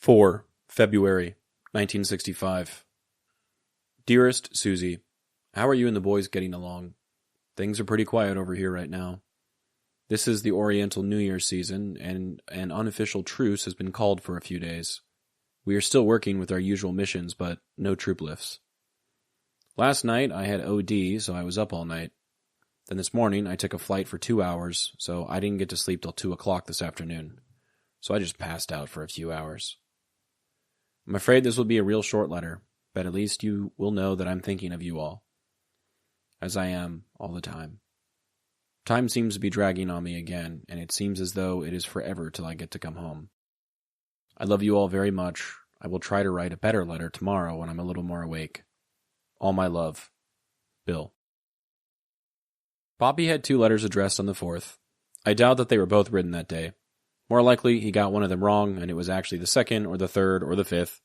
4 February 1965. Dearest Suzie, how are you and the boys getting along? Things are pretty quiet over here right now. This is the Oriental New Year season, and an unofficial truce has been called for a few days. We are still working with our usual missions, but no troop lifts. Last night I had OD, so I was up all night. Then this morning I took a flight for 2 hours, so I didn't get to sleep till 2 o'clock this afternoon. So I just passed out for a few hours. I'm afraid this will be a real short letter, but at least you will know that I'm thinking of you all. As I am all the time. Time seems to be dragging on me again, and it seems as though it is forever till I get to come home. I love you all very much. I will try to write a better letter tomorrow when I'm a little more awake. All my love. Bill. Poppy had 2 letters addressed on the 4th. I doubt that they were both written that day. More likely, he got one of them wrong, and it was actually the 2nd, or the 3rd, or the 5th.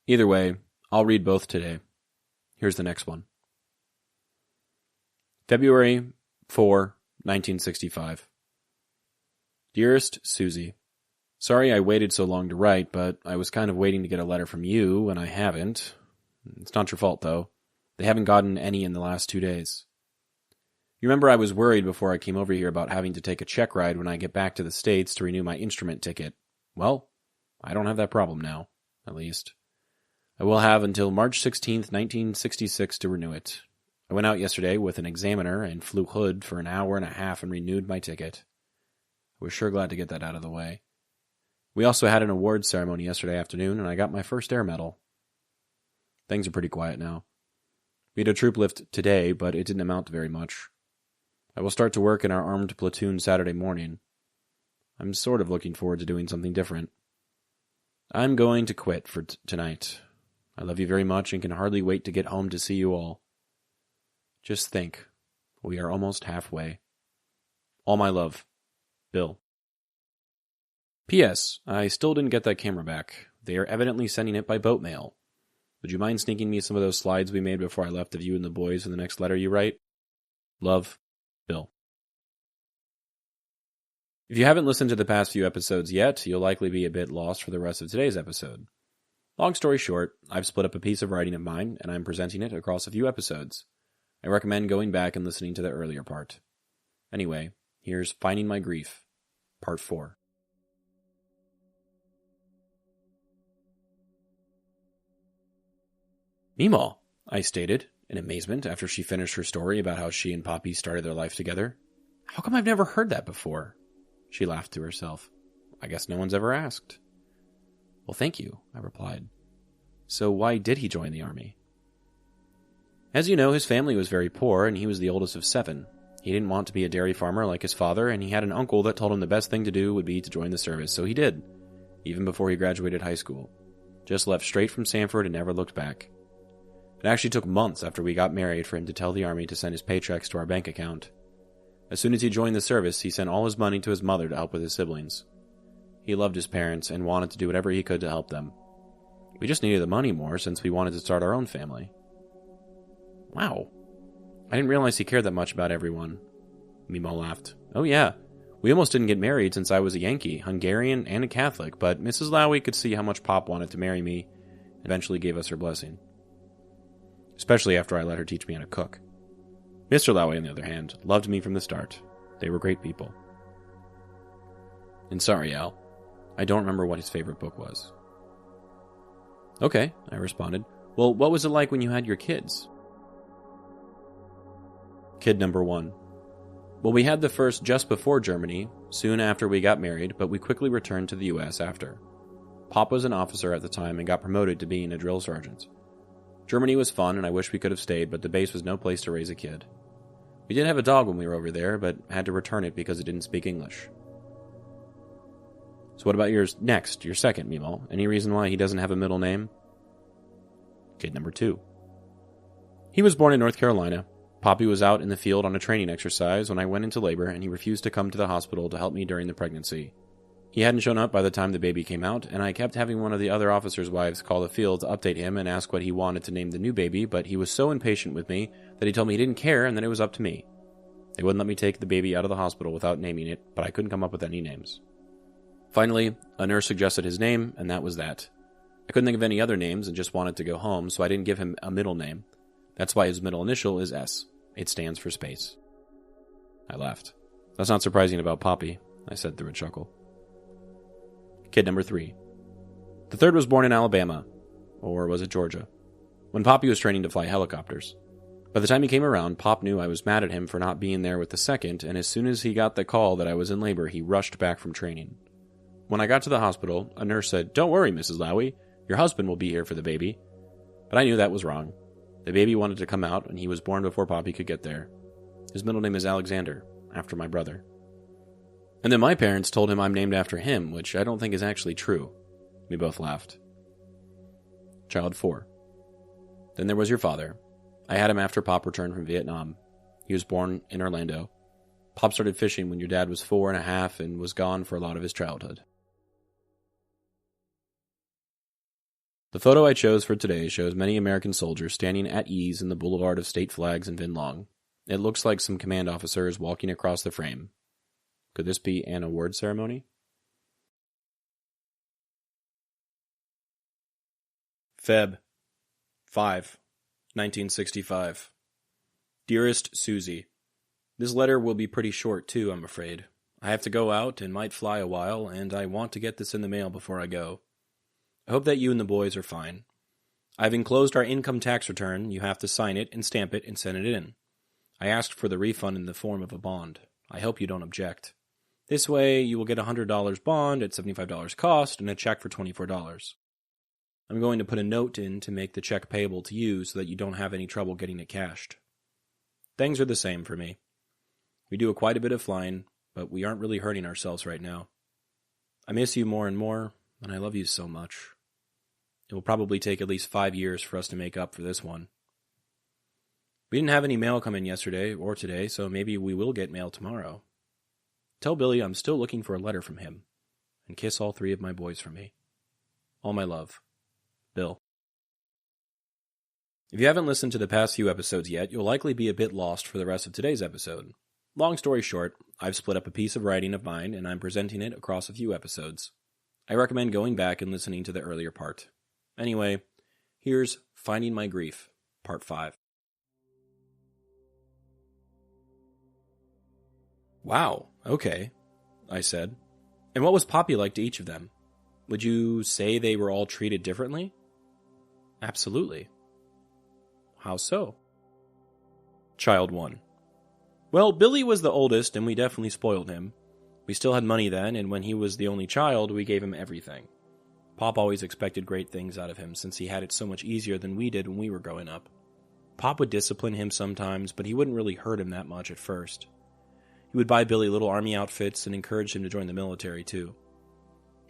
Either way, I'll read both today. Here's the next one. February 4, 1965. Dearest Suzie, sorry I waited so long to write, but I was kind of waiting to get a letter from you, and I haven't. It's not your fault, though. They haven't gotten any in the last 2 days. You remember I was worried before I came over here about having to take a check ride when I get back to the States to renew my instrument ticket. Well, I don't have that problem now, at least. I will have until March 16th, 1966 to renew it. I went out yesterday with an examiner and flew Hood for an hour and a half and renewed my ticket. I was sure glad to get that out of the way. We also had an awards ceremony yesterday afternoon, and I got my first air medal. Things are pretty quiet now. We had a troop lift today, but it didn't amount to very much. I will start to work in our armed platoon Saturday morning. I'm sort of looking forward to doing something different. I'm going to quit for tonight. I love you very much and can hardly wait to get home to see you all. Just think, we are almost halfway. All my love, Bill. P.S. I still didn't get that camera back. They are evidently sending it by boat mail. Would you mind sneaking me some of those slides we made before I left of you and the boys in the next letter you write? Love, Bill. If you haven't listened to the past few episodes yet, you'll likely be a bit lost for the rest of today's episode. Long story short, I've split up a piece of writing of mine, and I'm presenting it across a few episodes. I recommend going back and listening to the earlier part. Anyway, here's Finding My Grief, Part 4. Meemaw, I stated, in amazement after she finished her story about how she and Poppy started their life together. How come I've never heard that before? She laughed to herself. I guess no one's ever asked. Well, thank you, I replied. So why did he join the army? As you know, his family was very poor, and he was the oldest of 7. He didn't want to be a dairy farmer like his father, and he had an uncle that told him the best thing to do would be to join the service, so he did, even before he graduated high school. Just left straight from Sanford and never looked back. It actually took months after we got married for him to tell the army to send his paychecks to our bank account. As soon as he joined the service, he sent all his money to his mother to help with his siblings. He loved his parents and wanted to do whatever he could to help them. We just needed the money more since we wanted to start our own family. Wow. I didn't realize he cared that much about everyone. Mimo laughed. Oh yeah. We almost didn't get married since I was a Yankee, Hungarian, and a Catholic, but Mrs. Lowie could see how much Pop wanted to marry me and eventually gave us her blessing. Especially after I let her teach me how to cook. Mr. Lowie, on the other hand, loved me from the start. They were great people. And sorry, Al. I don't remember what his favorite book was. Okay, I responded. Well, what was it like when you had your kids? Kid number 1. Well, we had the first just before Germany, soon after we got married, but we quickly returned to the U.S. after. Pop was an officer at the time and got promoted to being a drill sergeant. Germany was fun, and I wish we could have stayed, but the base was no place to raise a kid. We did have a dog when we were over there, but had to return it because it didn't speak English. So what about yours next, your second, Mimo? Any reason why he doesn't have a middle name? Kid number 2. He was born in North Carolina. Poppy was out in the field on a training exercise when I went into labor, and he refused to come to the hospital to help me during the pregnancy. He hadn't shown up by the time the baby came out, and I kept having one of the other officers' wives call the field to update him and ask what he wanted to name the new baby, but he was so impatient with me that he told me he didn't care and that it was up to me. They wouldn't let me take the baby out of the hospital without naming it, but I couldn't come up with any names. Finally, a nurse suggested his name, and that was that. I couldn't think of any other names and just wanted to go home, so I didn't give him a middle name. That's why his middle initial is S. It stands for space. I laughed. That's not surprising about Poppy, I said through a chuckle. Kid number 3. The third was born in Alabama. Or was it Georgia? When Poppy was training to fly helicopters. By the time he came around, Pop knew I was mad at him for not being there with the second, and as soon as he got the call that I was in labor, he rushed back from training. When I got to the hospital, a nurse said, "Don't worry, Mrs. Lowie. Your husband will be here for the baby." But I knew that was wrong. The baby wanted to come out, and he was born before Poppy could get there. His middle name is Alexander, after my brother. And then my parents told him I'm named after him, which I don't think is actually true. We both laughed. Child 4. Then there was your father. I had him after Pop returned from Vietnam. He was born in Orlando. Pop started fishing when your dad was 4.5 and was gone for a lot of his childhood. The photo I chose for today shows many American soldiers standing at ease in the boulevard of state flags in Vinh Long. It looks like some command officers walking across the frame. Could this be an award ceremony? Feb. 5, 1965. Dearest Suzie. This letter will be pretty short too, I'm afraid. I have to go out and might fly a while, and I want to get this in the mail before I go. I hope that you and the boys are fine. I've enclosed our income tax return. You have to sign it and stamp it and send it in. I asked for the refund in the form of a bond. I hope you don't object. This way, you will get a $100 bond at $75 cost and a check for $24. I'm going to put a note in to make the check payable to you so that you don't have any trouble getting it cashed. Things are the same for me. We do quite a bit of flying, but we aren't really hurting ourselves right now. I miss you more and more, and I love you so much. It will probably take at least 5 years for us to make up for this one. We didn't have any mail come in yesterday or today, so maybe we will get mail tomorrow. Tell Billy I'm still looking for a letter from him, and kiss all 3 of my boys for me. All my love. Bill. If you haven't listened to the past few episodes yet, you'll likely be a bit lost for the rest of today's episode. Long story short, I've split up a piece of writing of mine, and I'm presenting it across a few episodes. I recommend going back and listening to the earlier part. Anyway, here's Finding My Grief, Part 5. Wow, okay, I said. And what was Poppy like to each of them? Would you say they were all treated differently? Absolutely. How so? Child 1. Well, Billy was the oldest, and we definitely spoiled him. We still had money then, and when he was the only child, we gave him everything. Pop always expected great things out of him, since he had it so much easier than we did when we were growing up. Pop would discipline him sometimes, but he wouldn't really hurt him that much at first. He would buy Billy little army outfits and encourage him to join the military, too.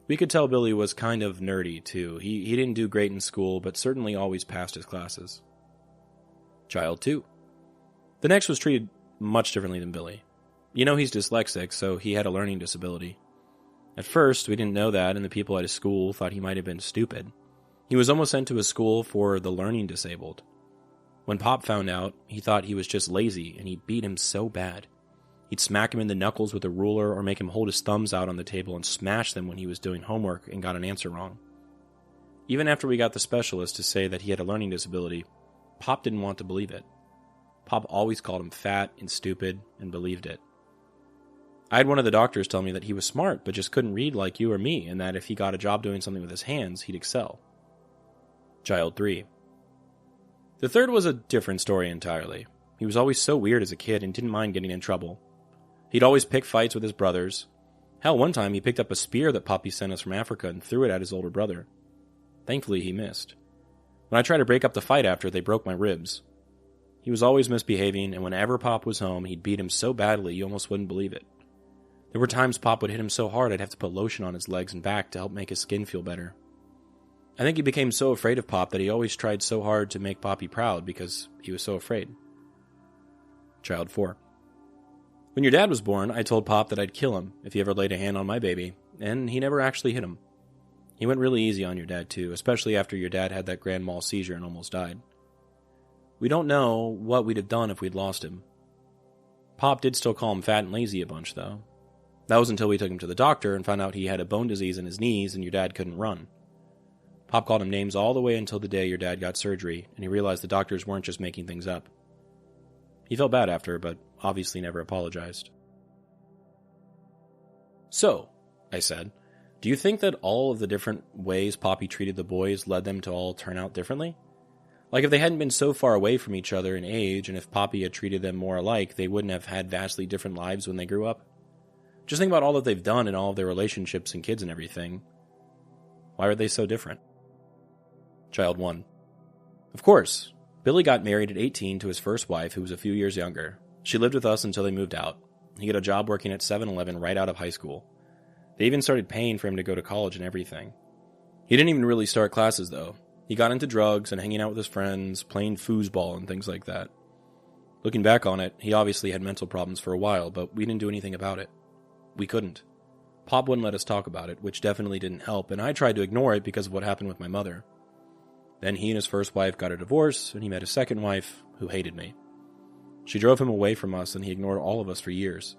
We could tell Billy was kind of nerdy, too. He didn't do great in school, but certainly always passed his classes. Child 2. The next was treated much differently than Billy. You know he's dyslexic, so he had a learning disability. At first, we didn't know that, and the people at his school thought he might have been stupid. He was almost sent to a school for the learning disabled. When Pop found out, he thought he was just lazy, and he beat him so bad. He'd smack him in the knuckles with a ruler or make him hold his thumbs out on the table and smash them when he was doing homework and got an answer wrong. Even after we got the specialist to say that he had a learning disability, Pop didn't want to believe it. Pop always called him fat and stupid and believed it. I had one of the doctors tell me that he was smart but just couldn't read like you or me, and that if he got a job doing something with his hands, he'd excel. Child 3. The third was a different story entirely. He was always so weird as a kid and didn't mind getting in trouble. He'd always pick fights with his brothers. Hell, one time he picked up a spear that Poppy sent us from Africa and threw it at his older brother. Thankfully, he missed. When I tried to break up the fight after, they broke my ribs. He was always misbehaving, and whenever Pop was home, he'd beat him so badly you almost wouldn't believe it. There were times Pop would hit him so hard I'd have to put lotion on his legs and back to help make his skin feel better. I think he became so afraid of Pop that he always tried so hard to make Poppy proud because he was so afraid. Child 4. When your dad was born, I told Pop that I'd kill him if he ever laid a hand on my baby, and he never actually hit him. He went really easy on your dad too, especially after your dad had that grand mal seizure and almost died. We don't know what we'd have done if we'd lost him. Pop did still call him fat and lazy a bunch, though. That was until we took him to the doctor and found out he had a bone disease in his knees and your dad couldn't run. Pop called him names all the way until the day your dad got surgery, and he realized the doctors weren't just making things up. He felt bad after, but obviously never apologized. So, I said, do you think that all of the different ways Poppy treated the boys led them to all turn out differently? Like if they hadn't been so far away from each other in age, and if Poppy had treated them more alike, they wouldn't have had vastly different lives when they grew up? Just think about all that they've done in all of their relationships and kids and everything. Why are they so different? Child 1. Of course. Billy got married at 18 to his first wife, who was a few years younger. She lived with us until they moved out. He got a job working at 7-Eleven right out of high school. They even started paying for him to go to college and everything. He didn't even really start classes, though. He got into drugs and hanging out with his friends, playing foosball and things like that. Looking back on it, he obviously had mental problems for a while, but we didn't do anything about it. We couldn't. Pop wouldn't let us talk about it, which definitely didn't help, and I tried to ignore it because of what happened with my mother. Then he and his first wife got a divorce, and he met a second wife, who hated me. She drove him away from us, and he ignored all of us for years.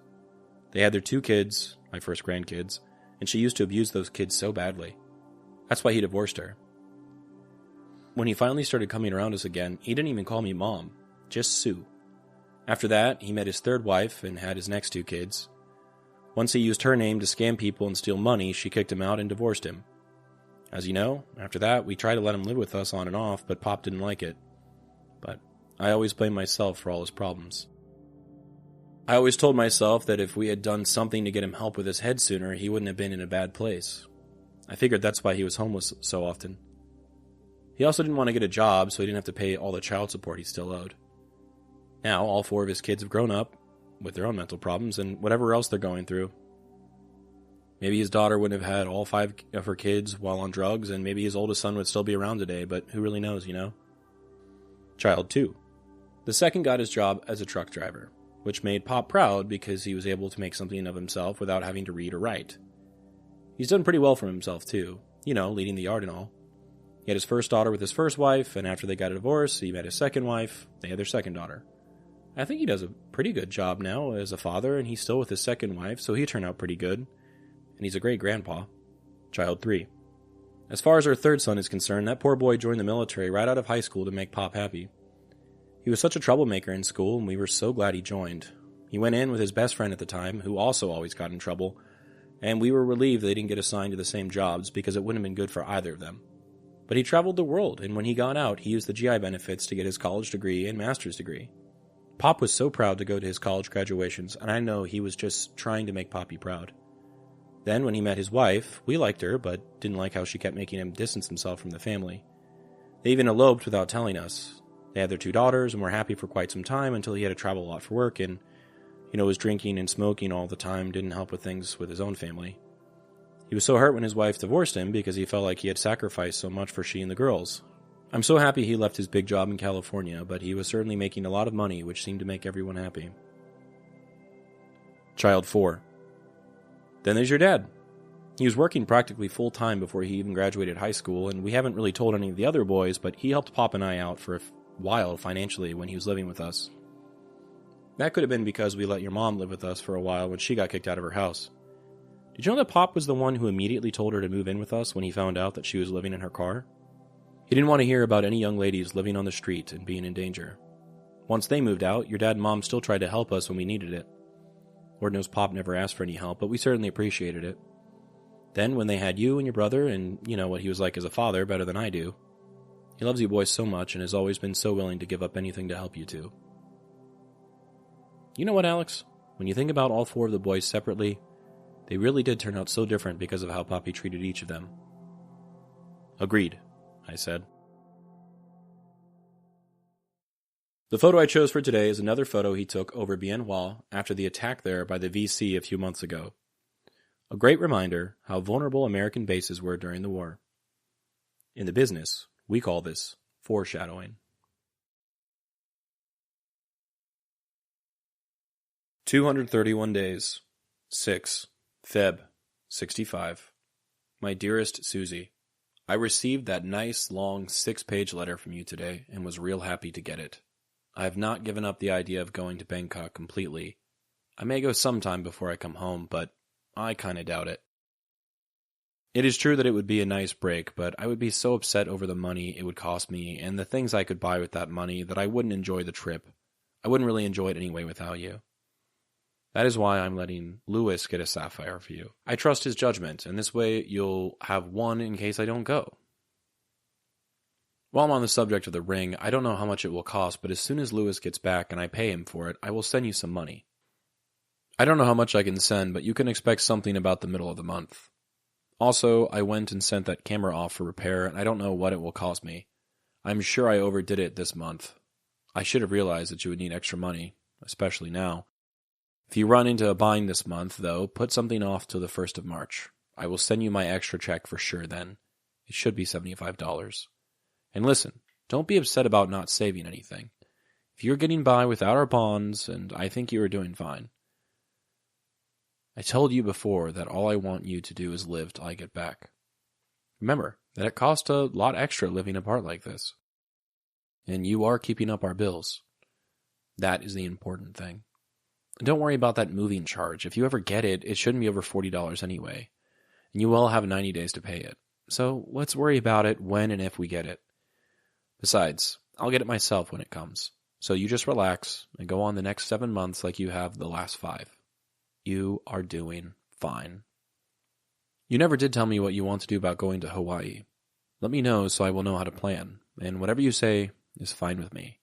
They had their 2 kids, my first grandkids, and she used to abuse those kids so badly. That's why he divorced her. When he finally started coming around us again, he didn't even call me Mom, just Sue. After that, he met his third wife and had his next 2 kids. Once he used her name to scam people and steal money, she kicked him out and divorced him. As you know, after that, we tried to let him live with us on and off, but Pop didn't like it. But I always blamed myself for all his problems. I always told myself that if we had done something to get him help with his head sooner, he wouldn't have been in a bad place. I figured that's why he was homeless so often. He also didn't want to get a job, so he didn't have to pay all the child support he still owed. Now, all 4 of his kids have grown up, with their own mental problems, and whatever else they're going through. Maybe his daughter wouldn't have had all 5 of her kids while on drugs, and maybe his oldest son would still be around today, but who really knows, you know? Child 2. The second got his job as a truck driver, which made Pop proud because he was able to make something of himself without having to read or write. He's done pretty well for himself, too. You know, leading the yard and all. He had his first daughter with his first wife, and after they got a divorce, he met his second wife. They had their second daughter. I think he does a pretty good job now as a father, and he's still with his second wife, so he turned out pretty good. And he's a great grandpa. Child 3. As far as our third son is concerned, that poor boy joined the military right out of high school to make Pop happy. He was such a troublemaker in school, and we were so glad he joined. He went in with his best friend at the time, who also always got in trouble, and we were relieved they didn't get assigned to the same jobs because it wouldn't have been good for either of them. But he traveled the world, and when he got out, he used the GI benefits to get his college degree and master's degree. Pop was so proud to go to his college graduations, and I know he was just trying to make Poppy proud. Then, when he met his wife, we liked her, but didn't like how she kept making him distance himself from the family. They even eloped without telling us. They had their 2 daughters, and were happy for quite some time until he had to travel a lot for work, and, was drinking and smoking all the time, didn't help with things with his own family. He was so hurt when his wife divorced him because he felt like he had sacrificed so much for she and the girls. I'm so happy he left his big job in California, but he was certainly making a lot of money, which seemed to make everyone happy. Child 4. Then there's your dad. He was working practically full-time before he even graduated high school, and we haven't really told any of the other boys, but he helped Pop and I out for a while financially when he was living with us. That could have been because we let your mom live with us for a while when she got kicked out of her house. Did you know that Pop was the one who immediately told her to move in with us when he found out that she was living in her car? He didn't want to hear about any young ladies living on the street and being in danger. Once they moved out, your dad and mom still tried to help us when we needed it. Lord knows Pop never asked for any help, but we certainly appreciated it. Then, when they had you and your brother, and you know what he was like as a father better than I do, he loves you boys so much and has always been so willing to give up anything to help you two. You know what, Alex? When you think about all 4 of the boys separately, they really did turn out so different because of how Poppy treated each of them. Agreed, I said. The photo I chose for today is another photo he took over Bien Hoa after the attack there by the VC a few months ago. A great reminder how vulnerable American bases were during the war. In the business, we call this foreshadowing. 231 days. 6. Feb. 65. My dearest Suzie, I received that nice, long, 6-page letter from you today and was real happy to get it. I have not given up the idea of going to Bangkok completely. I may go sometime before I come home, but I kinda doubt it. It is true that it would be a nice break, but I would be so upset over the money it would cost me and the things I could buy with that money that I wouldn't enjoy the trip. I wouldn't really enjoy it anyway without you. That is why I'm letting Lewis get a sapphire for you. I trust his judgment, and this way you'll have one in case I don't go. While I'm on the subject of the ring, I don't know how much it will cost, but as soon as Lewis gets back and I pay him for it, I will send you some money. I don't know how much I can send, but you can expect something about the middle of the month. Also, I went and sent that camera off for repair, and I don't know what it will cost me. I'm sure I overdid it this month. I should have realized that you would need extra money, especially now. If you run into a bind this month, though, put something off till the 1st of March. I will send you my extra check for sure then. It should be $75. And listen, don't be upset about not saving anything. If you're getting by without our bonds, and I think you are doing fine. I told you before that all I want you to do is live till I get back. Remember that it costs a lot extra living apart like this. And you are keeping up our bills. That is the important thing. Don't worry about that moving charge. If you ever get it, it shouldn't be over $40 anyway. And you will have 90 days to pay it. So let's worry about it when and if we get it. Besides, I'll get it myself when it comes. So you just relax and go on the next 7 months like you have the last 5. You are doing fine. You never did tell me what you want to do about going to Hawaii. Let me know so I will know how to plan, and whatever you say is fine with me.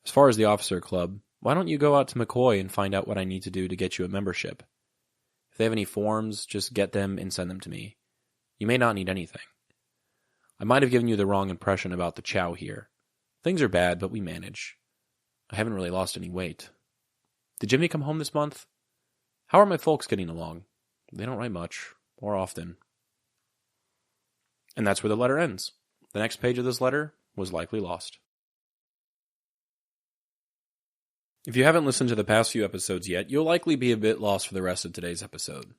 As far as the officer club, why don't you go out to McCoy and find out what I need to do to get you a membership? If they have any forms, just get them and send them to me. You may not need anything. I might have given you the wrong impression about the chow here. Things are bad, but we manage. I haven't really lost any weight. Did Jimmy come home this month? How are my folks getting along? They don't write much, or often. And that's where the letter ends. The next page of this letter was likely lost. If you haven't listened to the past few episodes yet, you'll likely be a bit lost for the rest of today's episode.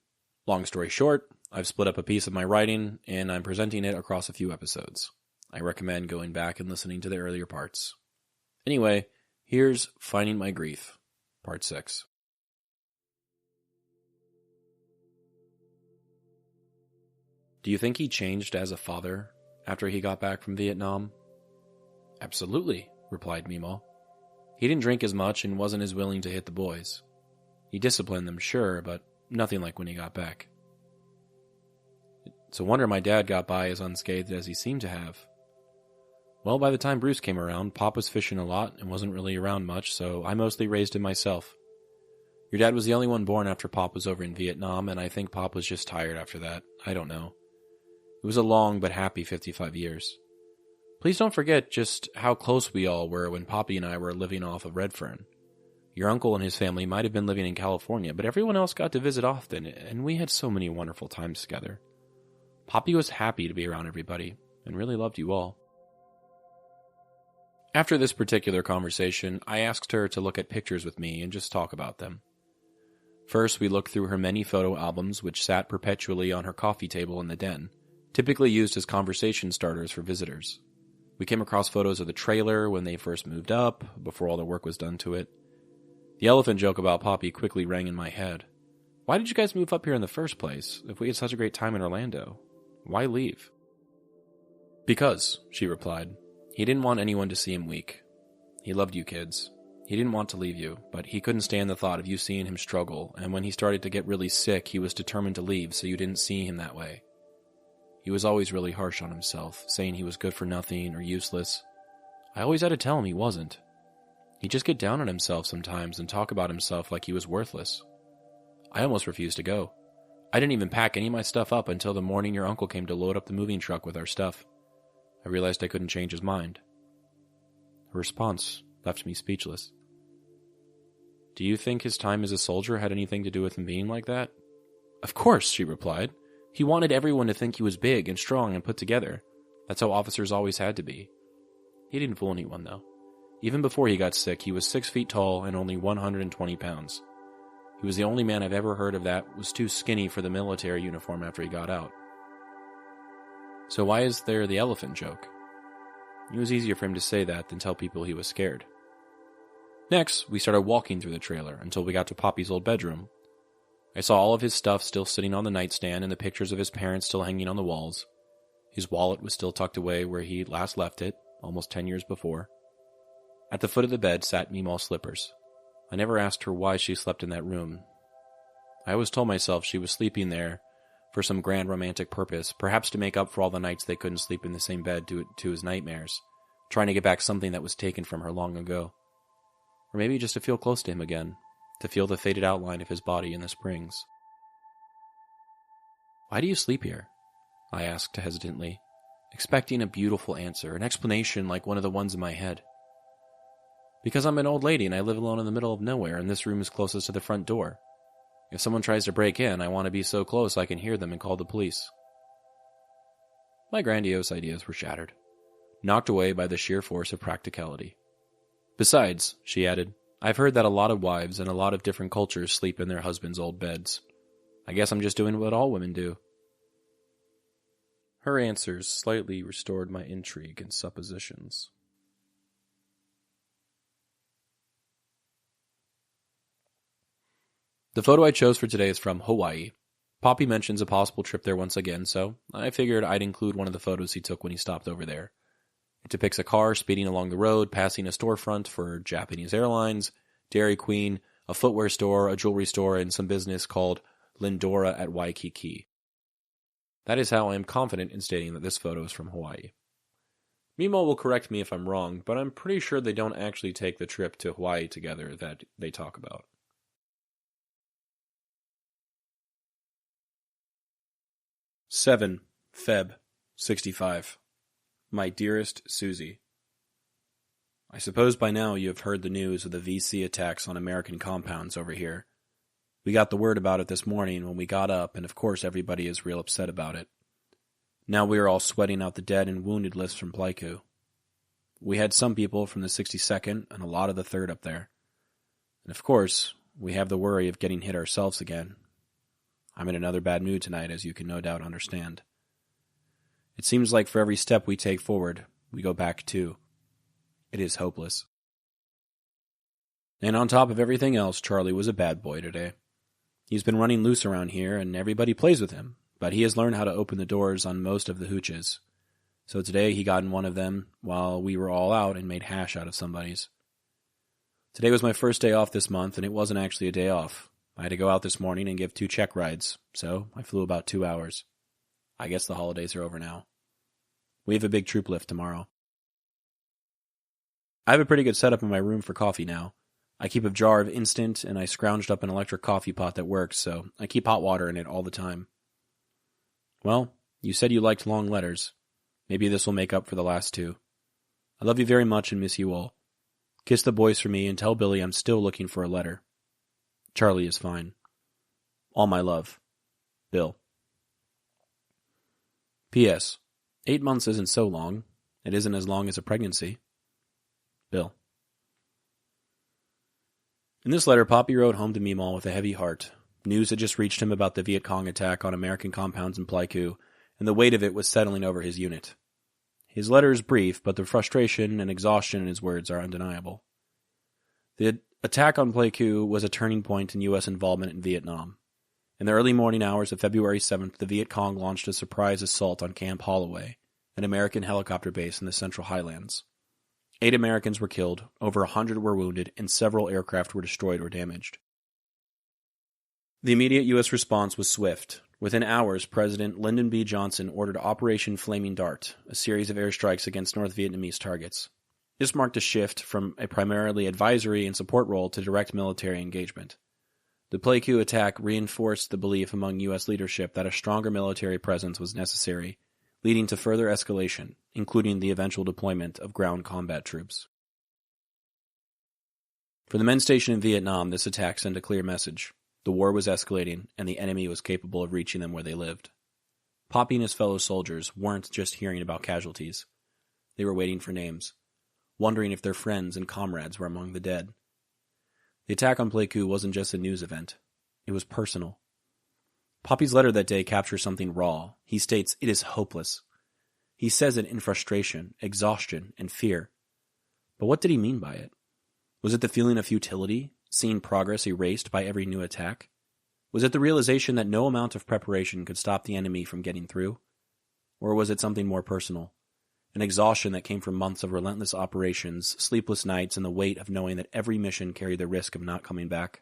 Long story short, I've split up a piece of my writing, and I'm presenting it across a few episodes. I recommend going back and listening to the earlier parts. Anyway, here's Finding My Grief, Part 6. Do you think he changed as a father after he got back from Vietnam? Absolutely, replied Mimo. He didn't drink as much and wasn't as willing to hit the boys. He disciplined them, sure, but nothing like when he got back. It's a wonder my dad got by as unscathed as he seemed to have. Well, by the time Bruce came around, Pop was fishing a lot and wasn't really around much, so I mostly raised him myself. Your dad was the only one born after Pop was over in Vietnam, and I think Pop was just tired after that. I don't know. It was a long but happy 55 years. Please don't forget just how close we all were when Poppy and I were living off of Redfern. Your uncle and his family might have been living in California, but everyone else got to visit often, and we had so many wonderful times together. Poppy was happy to be around everybody, and really loved you all. After this particular conversation, I asked her to look at pictures with me and just talk about them. First, we looked through her many photo albums which sat perpetually on her coffee table in the den, typically used as conversation starters for visitors. We came across photos of the trailer when they first moved up, before all the work was done to it. The elephant joke about Poppy quickly rang in my head. Why did you guys move up here in the first place, if we had such a great time in Orlando? Why leave? Because, she replied. He didn't want anyone to see him weak. He loved you kids. He didn't want to leave you, but he couldn't stand the thought of you seeing him struggle, and when he started to get really sick, he was determined to leave so you didn't see him that way. He was always really harsh on himself, saying he was good for nothing or useless. I always had to tell him he wasn't. He'd just get down on himself sometimes and talk about himself like he was worthless. I almost refused to go. I didn't even pack any of my stuff up until the morning your uncle came to load up the moving truck with our stuff. I realized I couldn't change his mind. Her response left me speechless. Do you think his time as a soldier had anything to do with him being like that? Of course, she replied. He wanted everyone to think he was big and strong and put together. That's how officers always had to be. He didn't fool anyone, though. Even before he got sick, he was 6 feet tall and only 120 pounds. He was the only man I've ever heard of that was too skinny for the military uniform after he got out. So why is there the elephant joke? It was easier for him to say that than tell people he was scared. Next, we started walking through the trailer until we got to Poppy's old bedroom. I saw all of his stuff still sitting on the nightstand and the pictures of his parents still hanging on the walls. His wallet was still tucked away where he last left it, almost 10 years before. At the foot of the bed sat Meemaw's slippers. I never asked her why she slept in that room. I always told myself she was sleeping there for some grand romantic purpose, perhaps to make up for all the nights they couldn't sleep in the same bed due to his nightmares, trying to get back something that was taken from her long ago. Or maybe just to feel close to him again, to feel the faded outline of his body in the springs. "Why do you sleep here?" I asked hesitantly, expecting a beautiful answer, an explanation like one of the ones in my head. "Because I'm an old lady and I live alone in the middle of nowhere, and this room is closest to the front door. If someone tries to break in, I want to be so close I can hear them and call the police." My grandiose ideas were shattered, knocked away by the sheer force of practicality. "Besides," she added, "I've heard that a lot of wives in a lot of different cultures sleep in their husbands' old beds. I guess I'm just doing what all women do." Her answers slightly restored my intrigue and suppositions. The photo I chose for today is from Hawaii. Poppy mentions a possible trip there once again, so I figured I'd include one of the photos he took when he stopped over there. It depicts a car speeding along the road, passing a storefront for Japanese Airlines, Dairy Queen, a footwear store, a jewelry store, and some business called Lindora at Waikiki. That is how I am confident in stating that this photo is from Hawaii. Mimo will correct me if I'm wrong, but I'm pretty sure they don't actually take the trip to Hawaii together that they talk about. 7 Feb. 65. My Dearest Suzie. I suppose by now you have heard the news of the VC attacks on American compounds over here. We got the word about it this morning when we got up, and of course everybody is real upset about it. Now we are all sweating out the dead and wounded list from Pleiku. We had some people from the 62nd and a lot of the 3rd up there. And of course, we have the worry of getting hit ourselves again. I'm in another bad mood tonight, as you can no doubt understand. It seems like for every step we take forward, we go back too. It is hopeless. And on top of everything else, Charlie was a bad boy today. He's been running loose around here, and everybody plays with him, but he has learned how to open the doors on most of the hooches. So today he got in one of them while we were all out and made hash out of somebody's. Today was my first day off this month, and it wasn't actually a day off. I had to go out this morning and give 2 check rides, so I flew about 2 hours. I guess the holidays are over now. We have a big troop lift tomorrow. I have a pretty good setup in my room for coffee now. I keep a jar of instant, and I scrounged up an electric coffee pot that works, so I keep hot water in it all the time. Well, you said you liked long letters. Maybe this will make up for the last 2. I love you very much and miss you all. Kiss the boys for me and tell Billy I'm still looking for a letter. Charlie is fine. All my love. Bill. P.S. 8 months isn't so long. It isn't as long as a pregnancy. Bill. In this letter, Poppy wrote home to Meemaw with a heavy heart. News had just reached him about the Viet Cong attack on American compounds in Pleiku, and the weight of it was settling over his unit. His letter is brief, but the frustration and exhaustion in his words are undeniable. The attack on Pleiku was a turning point in U.S. involvement in Vietnam. In the early morning hours of February 7th, the Viet Cong launched a surprise assault on Camp Holloway, an American helicopter base in the Central Highlands. 8 Americans were killed, over 100 were wounded, and several aircraft were destroyed or damaged. The immediate U.S. response was swift. Within hours, President Lyndon B. Johnson ordered Operation Flaming Dart, a series of airstrikes against North Vietnamese targets. This marked a shift from a primarily advisory and support role to direct military engagement. The Pleiku attack reinforced the belief among U.S. leadership that a stronger military presence was necessary, leading to further escalation, including the eventual deployment of ground combat troops. For the men stationed in Vietnam, this attack sent a clear message. The war was escalating, and the enemy was capable of reaching them where they lived. Poppy and his fellow soldiers weren't just hearing about casualties. They were waiting for names, wondering if their friends and comrades were among the dead. The attack on Pleiku wasn't just a news event. It was personal. Poppy's letter that day captures something raw. He states, "It is hopeless." He says it in frustration, exhaustion, and fear. But what did he mean by it? Was it the feeling of futility, seeing progress erased by every new attack? Was it the realization that no amount of preparation could stop the enemy from getting through? Or was it something more personal? An exhaustion that came from months of relentless operations, sleepless nights, and the weight of knowing that every mission carried the risk of not coming back.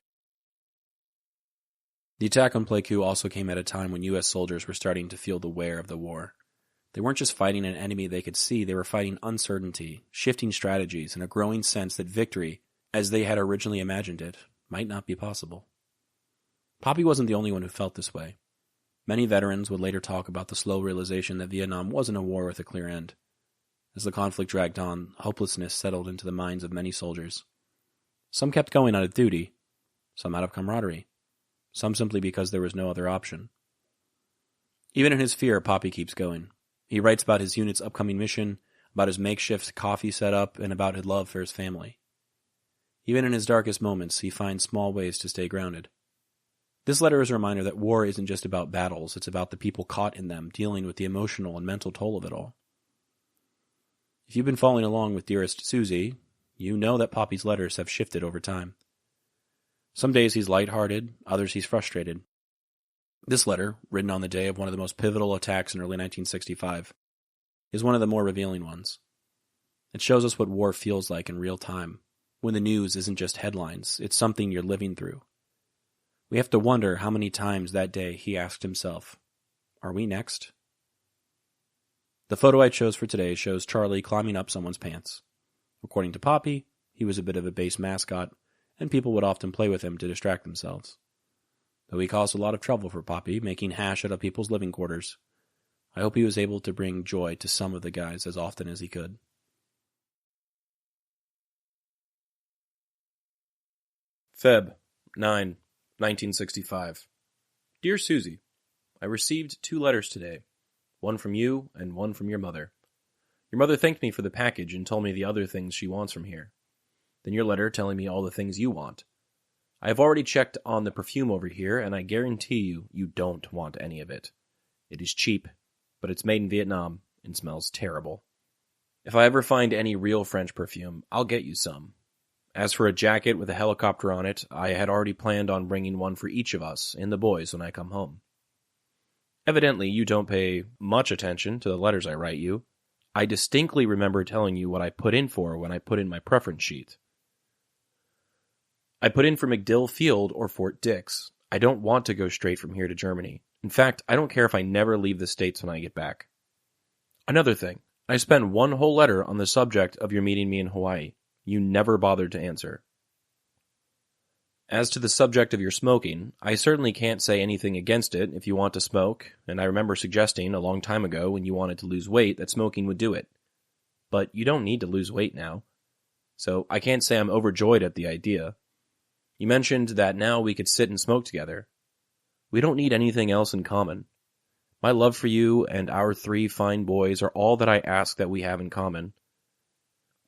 The attack on Pleiku also came at a time when U.S. soldiers were starting to feel the wear of the war. They weren't just fighting an enemy they could see, they were fighting uncertainty, shifting strategies, and a growing sense that victory, as they had originally imagined it, might not be possible. Poppy wasn't the only one who felt this way. Many veterans would later talk about the slow realization that Vietnam wasn't a war with a clear end. As the conflict dragged on, hopelessness settled into the minds of many soldiers. Some kept going out of duty, some out of camaraderie, some simply because there was no other option. Even in his fear, Poppy keeps going. He writes about his unit's upcoming mission, about his makeshift coffee setup, and about his love for his family. Even in his darkest moments, he finds small ways to stay grounded. This letter is a reminder that war isn't just about battles, it's about the people caught in them, dealing with the emotional and mental toll of it all. If you've been following along with Dearest Suzie, you know that Poppy's letters have shifted over time. Some days he's lighthearted, others he's frustrated. This letter, written on the day of one of the most pivotal attacks in early 1965, is one of the more revealing ones. It shows us what war feels like in real time, when the news isn't just headlines, it's something you're living through. We have to wonder how many times that day he asked himself, "Are we next?" The photo I chose for today shows Charlie climbing up someone's pants. According to Poppy, he was a bit of a base mascot, and people would often play with him to distract themselves. Though he caused a lot of trouble for Poppy, making hash out of people's living quarters, I hope he was able to bring joy to some of the guys as often as he could. Feb. 9, 1965. Dear Suzie, I received 2 letters today, one from you and one from your mother. Your mother thanked me for the package and told me the other things she wants from here. Then your letter telling me all the things you want. I have already checked on the perfume over here, and I guarantee you, you don't want any of it. It is cheap, but it's made in Vietnam and smells terrible. If I ever find any real French perfume, I'll get you some. As for a jacket with a helicopter on it, I had already planned on bringing one for each of us and the boys when I come home. Evidently, you don't pay much attention to the letters I write you. I distinctly remember telling you what I put in for when I put in my preference sheet. I put in for MacDill Field or Fort Dix. I don't want to go straight from here to Germany. In fact, I don't care if I never leave the States when I get back. Another thing, I spent one whole letter on the subject of your meeting me in Hawaii. You never bothered to answer. As to the subject of your smoking, I certainly can't say anything against it if you want to smoke, and I remember suggesting a long time ago when you wanted to lose weight that smoking would do it. But you don't need to lose weight now. So I can't say I'm overjoyed at the idea. You mentioned that now we could sit and smoke together. We don't need anything else in common. My love for you and our 3 fine boys are all that I ask that we have in common.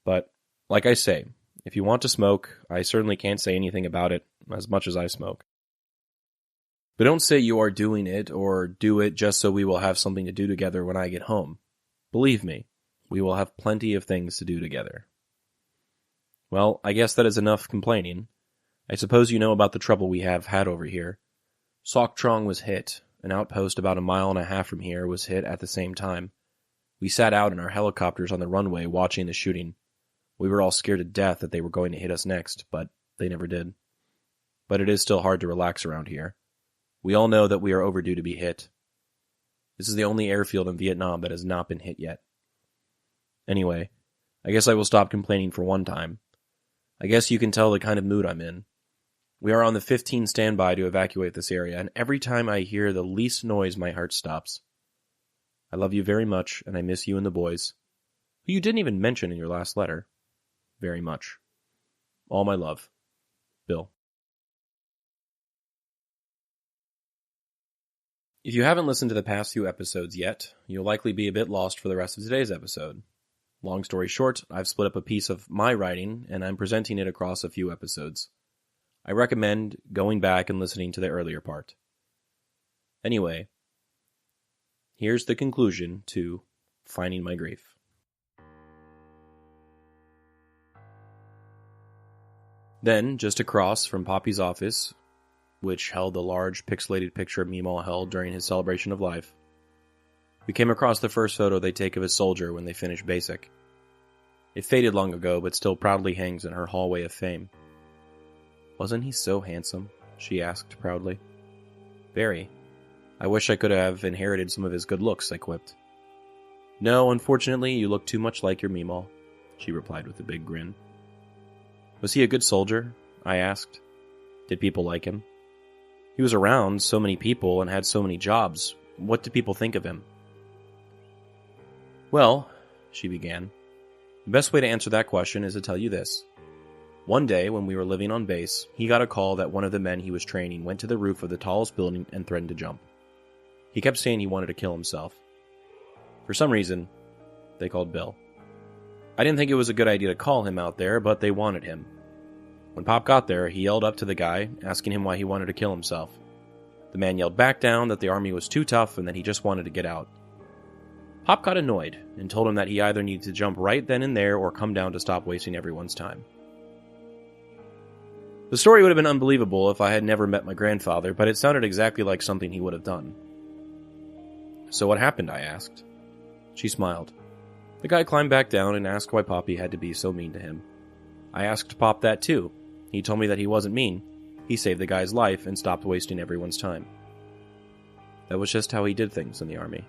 But, like I say, if you want to smoke, I certainly can't say anything about it, as much as I smoke. But don't say you are doing it, or do it just so we will have something to do together when I get home. Believe me, we will have plenty of things to do together. Well, I guess that is enough complaining. I suppose you know about the trouble we have had over here. Sok Trong was hit. An outpost about 1.5 miles from here was hit at the same time. We sat out in our helicopters on the runway watching the shooting. We were all scared to death that they were going to hit us next, but they never did. But it is still hard to relax around here. We all know that we are overdue to be hit. This is the only airfield in Vietnam that has not been hit yet. Anyway, I guess I will stop complaining for one time. I guess you can tell the kind of mood I'm in. We are on the 15 standby to evacuate this area, and every time I hear the least noise, my heart stops. I love you very much, and I miss you and the boys, who you didn't even mention in your last letter. Very much. All my love. Bill. If you haven't listened to the past few episodes yet, you'll likely be a bit lost for the rest of today's episode. Long story short, I've split up a piece of my writing, and I'm presenting it across a few episodes. I recommend going back and listening to the earlier part. Anyway, here's the conclusion to Finding My Grief. Then, just across from Poppy's office, which held the large pixelated picture Meemaw held during his celebration of life. We came across the first photo they take of a soldier when they finish basic. It faded long ago, but still proudly hangs in her hallway of fame. "Wasn't he so handsome?" she asked proudly. "Very. I wish I could have inherited some of his good looks," I quipped. "No, unfortunately, you look too much like your Meemaw," she replied with a big grin. "Was he a good soldier?" I asked. "Did people like him?" "He was around so many people and had so many jobs. What did people think of him?" "Well," she began, "the best way to answer that question is to tell you this. One day, when we were living on base, he got a call that one of the men he was training went to the roof of the tallest building and threatened to jump. He kept saying he wanted to kill himself. For some reason, they called Bill. I didn't think it was a good idea to call him out there, but they wanted him. When Pop got there, he yelled up to the guy, asking him why he wanted to kill himself. The man yelled back down that the army was too tough and that he just wanted to get out. Pop got annoyed and told him that he either needed to jump right then and there or come down to stop wasting everyone's time. The story would have been unbelievable if I had never met my grandfather, but it sounded exactly like something he would have done. "So what happened?" I asked. She smiled. The guy climbed back down and asked why Poppy had to be so mean to him. I asked Pop that too. He told me that he wasn't mean. He saved the guy's life and stopped wasting everyone's time. That was just how he did things in the army.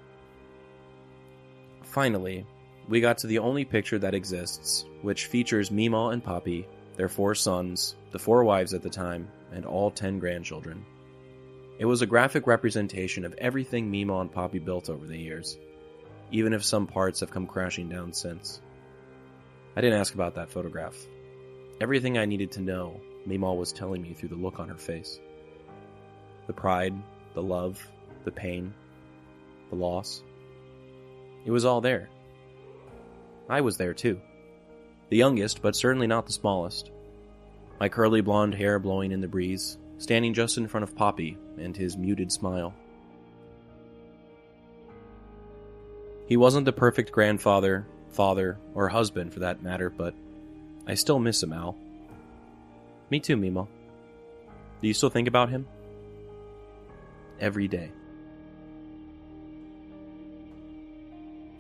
Finally, we got to the only picture that exists, which features Meemaw and Poppy, their 4 sons, the 4 wives at the time, and all 10 grandchildren. It was a graphic representation of everything Meemaw and Poppy built over the years, even if some parts have come crashing down since. I didn't ask about that photograph. Everything I needed to know, Meemaw was telling me through the look on her face. The pride, the love, the pain, the loss. It was all there. I was there too. The youngest, but certainly not the smallest. My curly blonde hair blowing in the breeze, standing just in front of Poppy and his muted smile. He wasn't the perfect grandfather, father, or husband for that matter, but I still miss him, Al. Me too, Meemaw. Do you still think about him? Every day.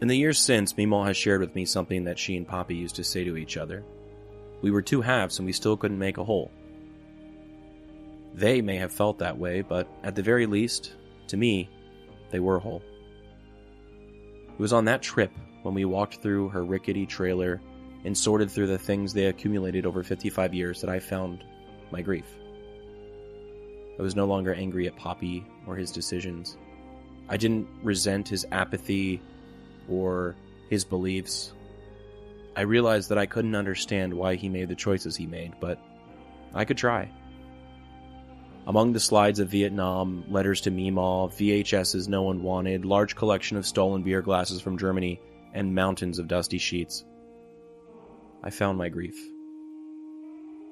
In the years since, Meemaw has shared with me something that she and Poppy used to say to each other. We were 2 halves and we still couldn't make a whole. They may have felt that way, but at the very least, to me, they were whole. It was on that trip when we walked through her rickety trailer and sorted through the things they accumulated over 55 years that I found my grief. I was no longer angry at Poppy or his decisions. I didn't resent his apathy or his beliefs. I realized that I couldn't understand why he made the choices he made, but I could try. Among the slides of Vietnam, letters to Meemaw, VHSs no one wanted, large collection of stolen beer glasses from Germany, and mountains of dusty sheets, I found my grief.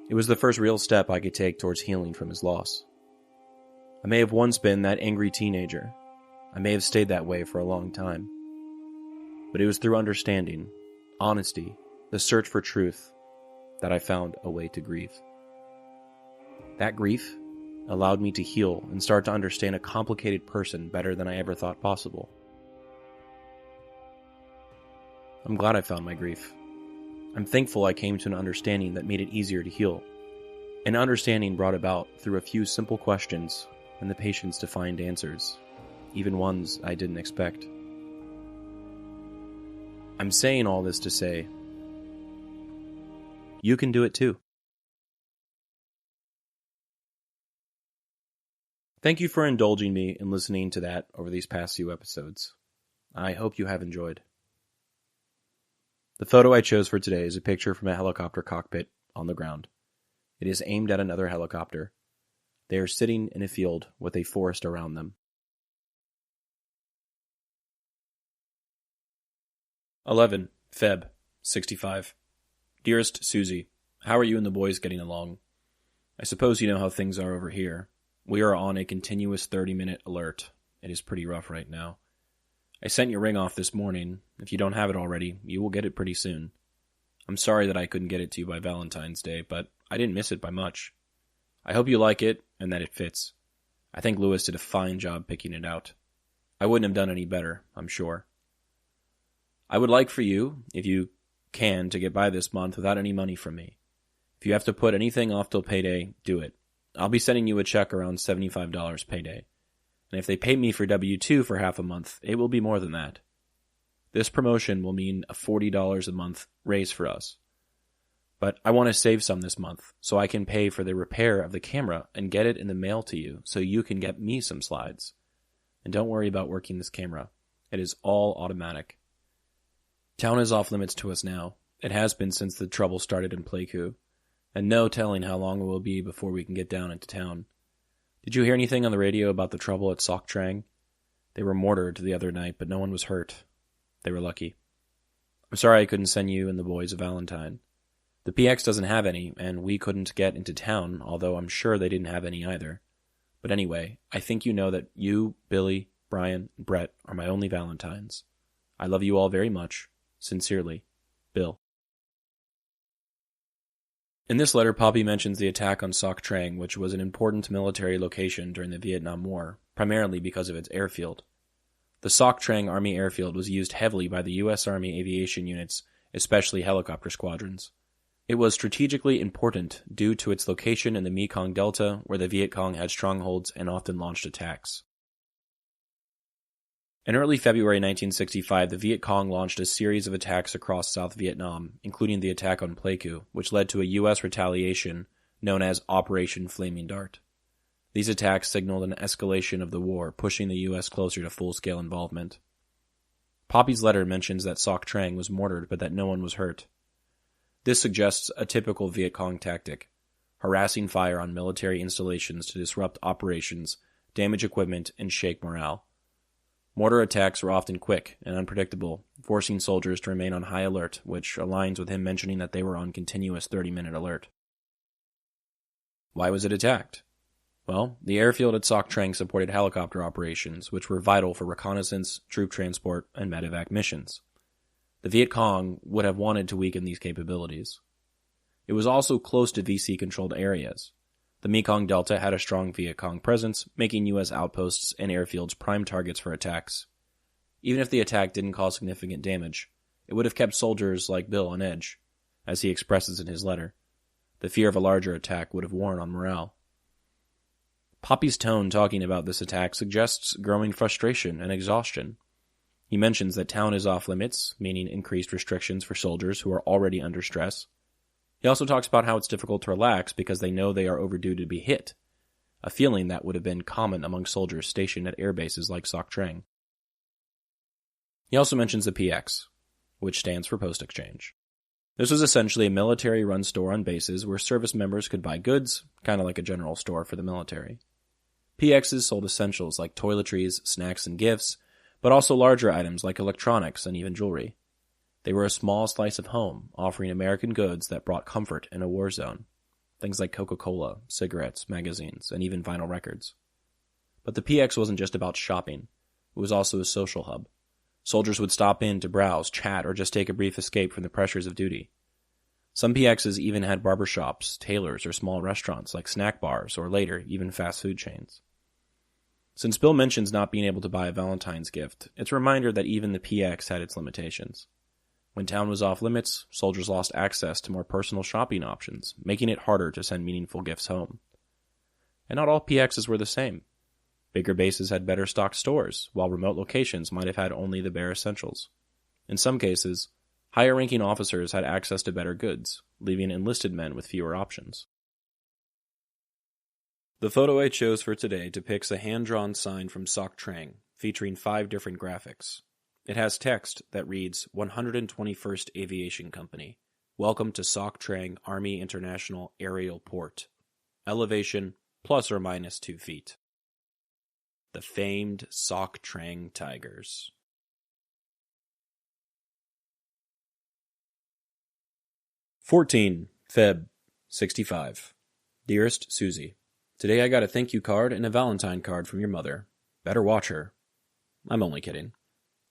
It was the first real step I could take towards healing from his loss. I may have once been that angry teenager. I may have stayed that way for a long time. But it was through understanding, honesty, the search for truth, that I found a way to grieve. That grief allowed me to heal and start to understand a complicated person better than I ever thought possible. I'm glad I found my grief. I'm thankful I came to an understanding that made it easier to heal. An understanding brought about through a few simple questions and the patience to find answers, even ones I didn't expect. I'm saying all this to say, you can do it too. Thank you for indulging me in listening to that over these past few episodes. I hope you have enjoyed. The photo I chose for today is a picture from a helicopter cockpit on the ground. It is aimed at another helicopter. They are sitting in a field with a forest around them. 11 Feb. 65. Dearest Suzie, how are you and the boys getting along? I suppose you know how things are over here. We are on a continuous 30-minute alert. It is pretty rough right now. I sent your ring off this morning. If you don't have it already, you will get it pretty soon. I'm sorry that I couldn't get it to you by Valentine's Day, but I didn't miss it by much. I hope you like it and that it fits. I think Lewis did a fine job picking it out. I wouldn't have done any better, I'm sure. I would like for you, if you can, to get by this month without any money from me. If you have to put anything off till payday, do it. I'll be sending you a check around $75 payday. And if they pay me for W-2 for half a month, it will be more than that. This promotion will mean a $40 a month raise for us. But I want to save some this month, so I can pay for the repair of the camera and get it in the mail to you so you can get me some slides. And don't worry about working this camera. It is all automatic. Town is off limits to us now. It has been since the trouble started in Pleiku. And no telling how long it will be before we can get down into town. Did you hear anything on the radio about the trouble at Sok Trang? They were mortared the other night, but no one was hurt. They were lucky. I'm sorry I couldn't send you and the boys a Valentine. The PX doesn't have any, and we couldn't get into town, although I'm sure they didn't have any either. But anyway, I think you know that you, Billy, Brian, and Brett are my only Valentines. I love you all very much. Sincerely, Bill. In this letter, Poppy mentions the attack on Sok Trang, which was an important military location during the Vietnam War, primarily because of its airfield. The Sok Trang Army Airfield was used heavily by the U.S. Army aviation units, especially helicopter squadrons. It was strategically important due to its location in the Mekong Delta, where the Viet Cong had strongholds and often launched attacks. In early February 1965, the Viet Cong launched a series of attacks across South Vietnam, including the attack on Pleiku, which led to a U.S. retaliation known as Operation Flaming Dart. These attacks signaled an escalation of the war, pushing the U.S. closer to full-scale involvement. Poppy's letter mentions that Sok Trang was mortared, but that no one was hurt. This suggests a typical Viet Cong tactic, harassing fire on military installations to disrupt operations, damage equipment, and shake morale. Mortar attacks were often quick and unpredictable, forcing soldiers to remain on high alert, which aligns with him mentioning that they were on continuous 30-minute alert. Why was it attacked? Well, the airfield at Sok Trang supported helicopter operations, which were vital for reconnaissance, troop transport, and medevac missions. The Viet Cong would have wanted to weaken these capabilities. It was also close to VC-controlled areas. The Mekong Delta had a strong Viet Cong presence, making U.S. outposts and airfields prime targets for attacks. Even if the attack didn't cause significant damage, it would have kept soldiers like Bill on edge, as he expresses in his letter. The fear of a larger attack would have worn on morale. Poppy's tone talking about this attack suggests growing frustration and exhaustion. He mentions that town is off limits, meaning increased restrictions for soldiers who are already under stress. He also talks about how it's difficult to relax because they know they are overdue to be hit, a feeling that would have been common among soldiers stationed at air bases like Sok Trang. He also mentions the PX, which stands for Post Exchange. This was essentially a military-run store on bases where service members could buy goods, kind of like a general store for the military. PXs sold essentials like toiletries, snacks, and gifts, but also larger items like electronics and even jewelry. They were a small slice of home, offering American goods that brought comfort in a war zone. Things like Coca-Cola, cigarettes, magazines, and even vinyl records. But the PX wasn't just about shopping. It was also a social hub. Soldiers would stop in to browse, chat, or just take a brief escape from the pressures of duty. Some PXs even had barbershops, tailors, or small restaurants like snack bars, or later, even fast food chains. Since Bill mentions not being able to buy a Valentine's gift, it's a reminder that even the PX had its limitations. When town was off limits, soldiers lost access to more personal shopping options, making it harder to send meaningful gifts home. And not all PXs were the same. Bigger bases had better stocked stores, while remote locations might have had only the bare essentials. In some cases, higher-ranking officers had access to better goods, leaving enlisted men with fewer options. The photo I chose for today depicts a hand-drawn sign from Sok Trang, featuring 5 different graphics. It has text that reads 121st Aviation Company. Welcome to Sok Trang Army International Aerial Port. Elevation plus or minus 2 feet. The famed Sok Trang Tigers. (14 Feb. 65) Dearest Suzie, today I got a thank you card and a Valentine card from your mother. Better watch her. I'm only kidding.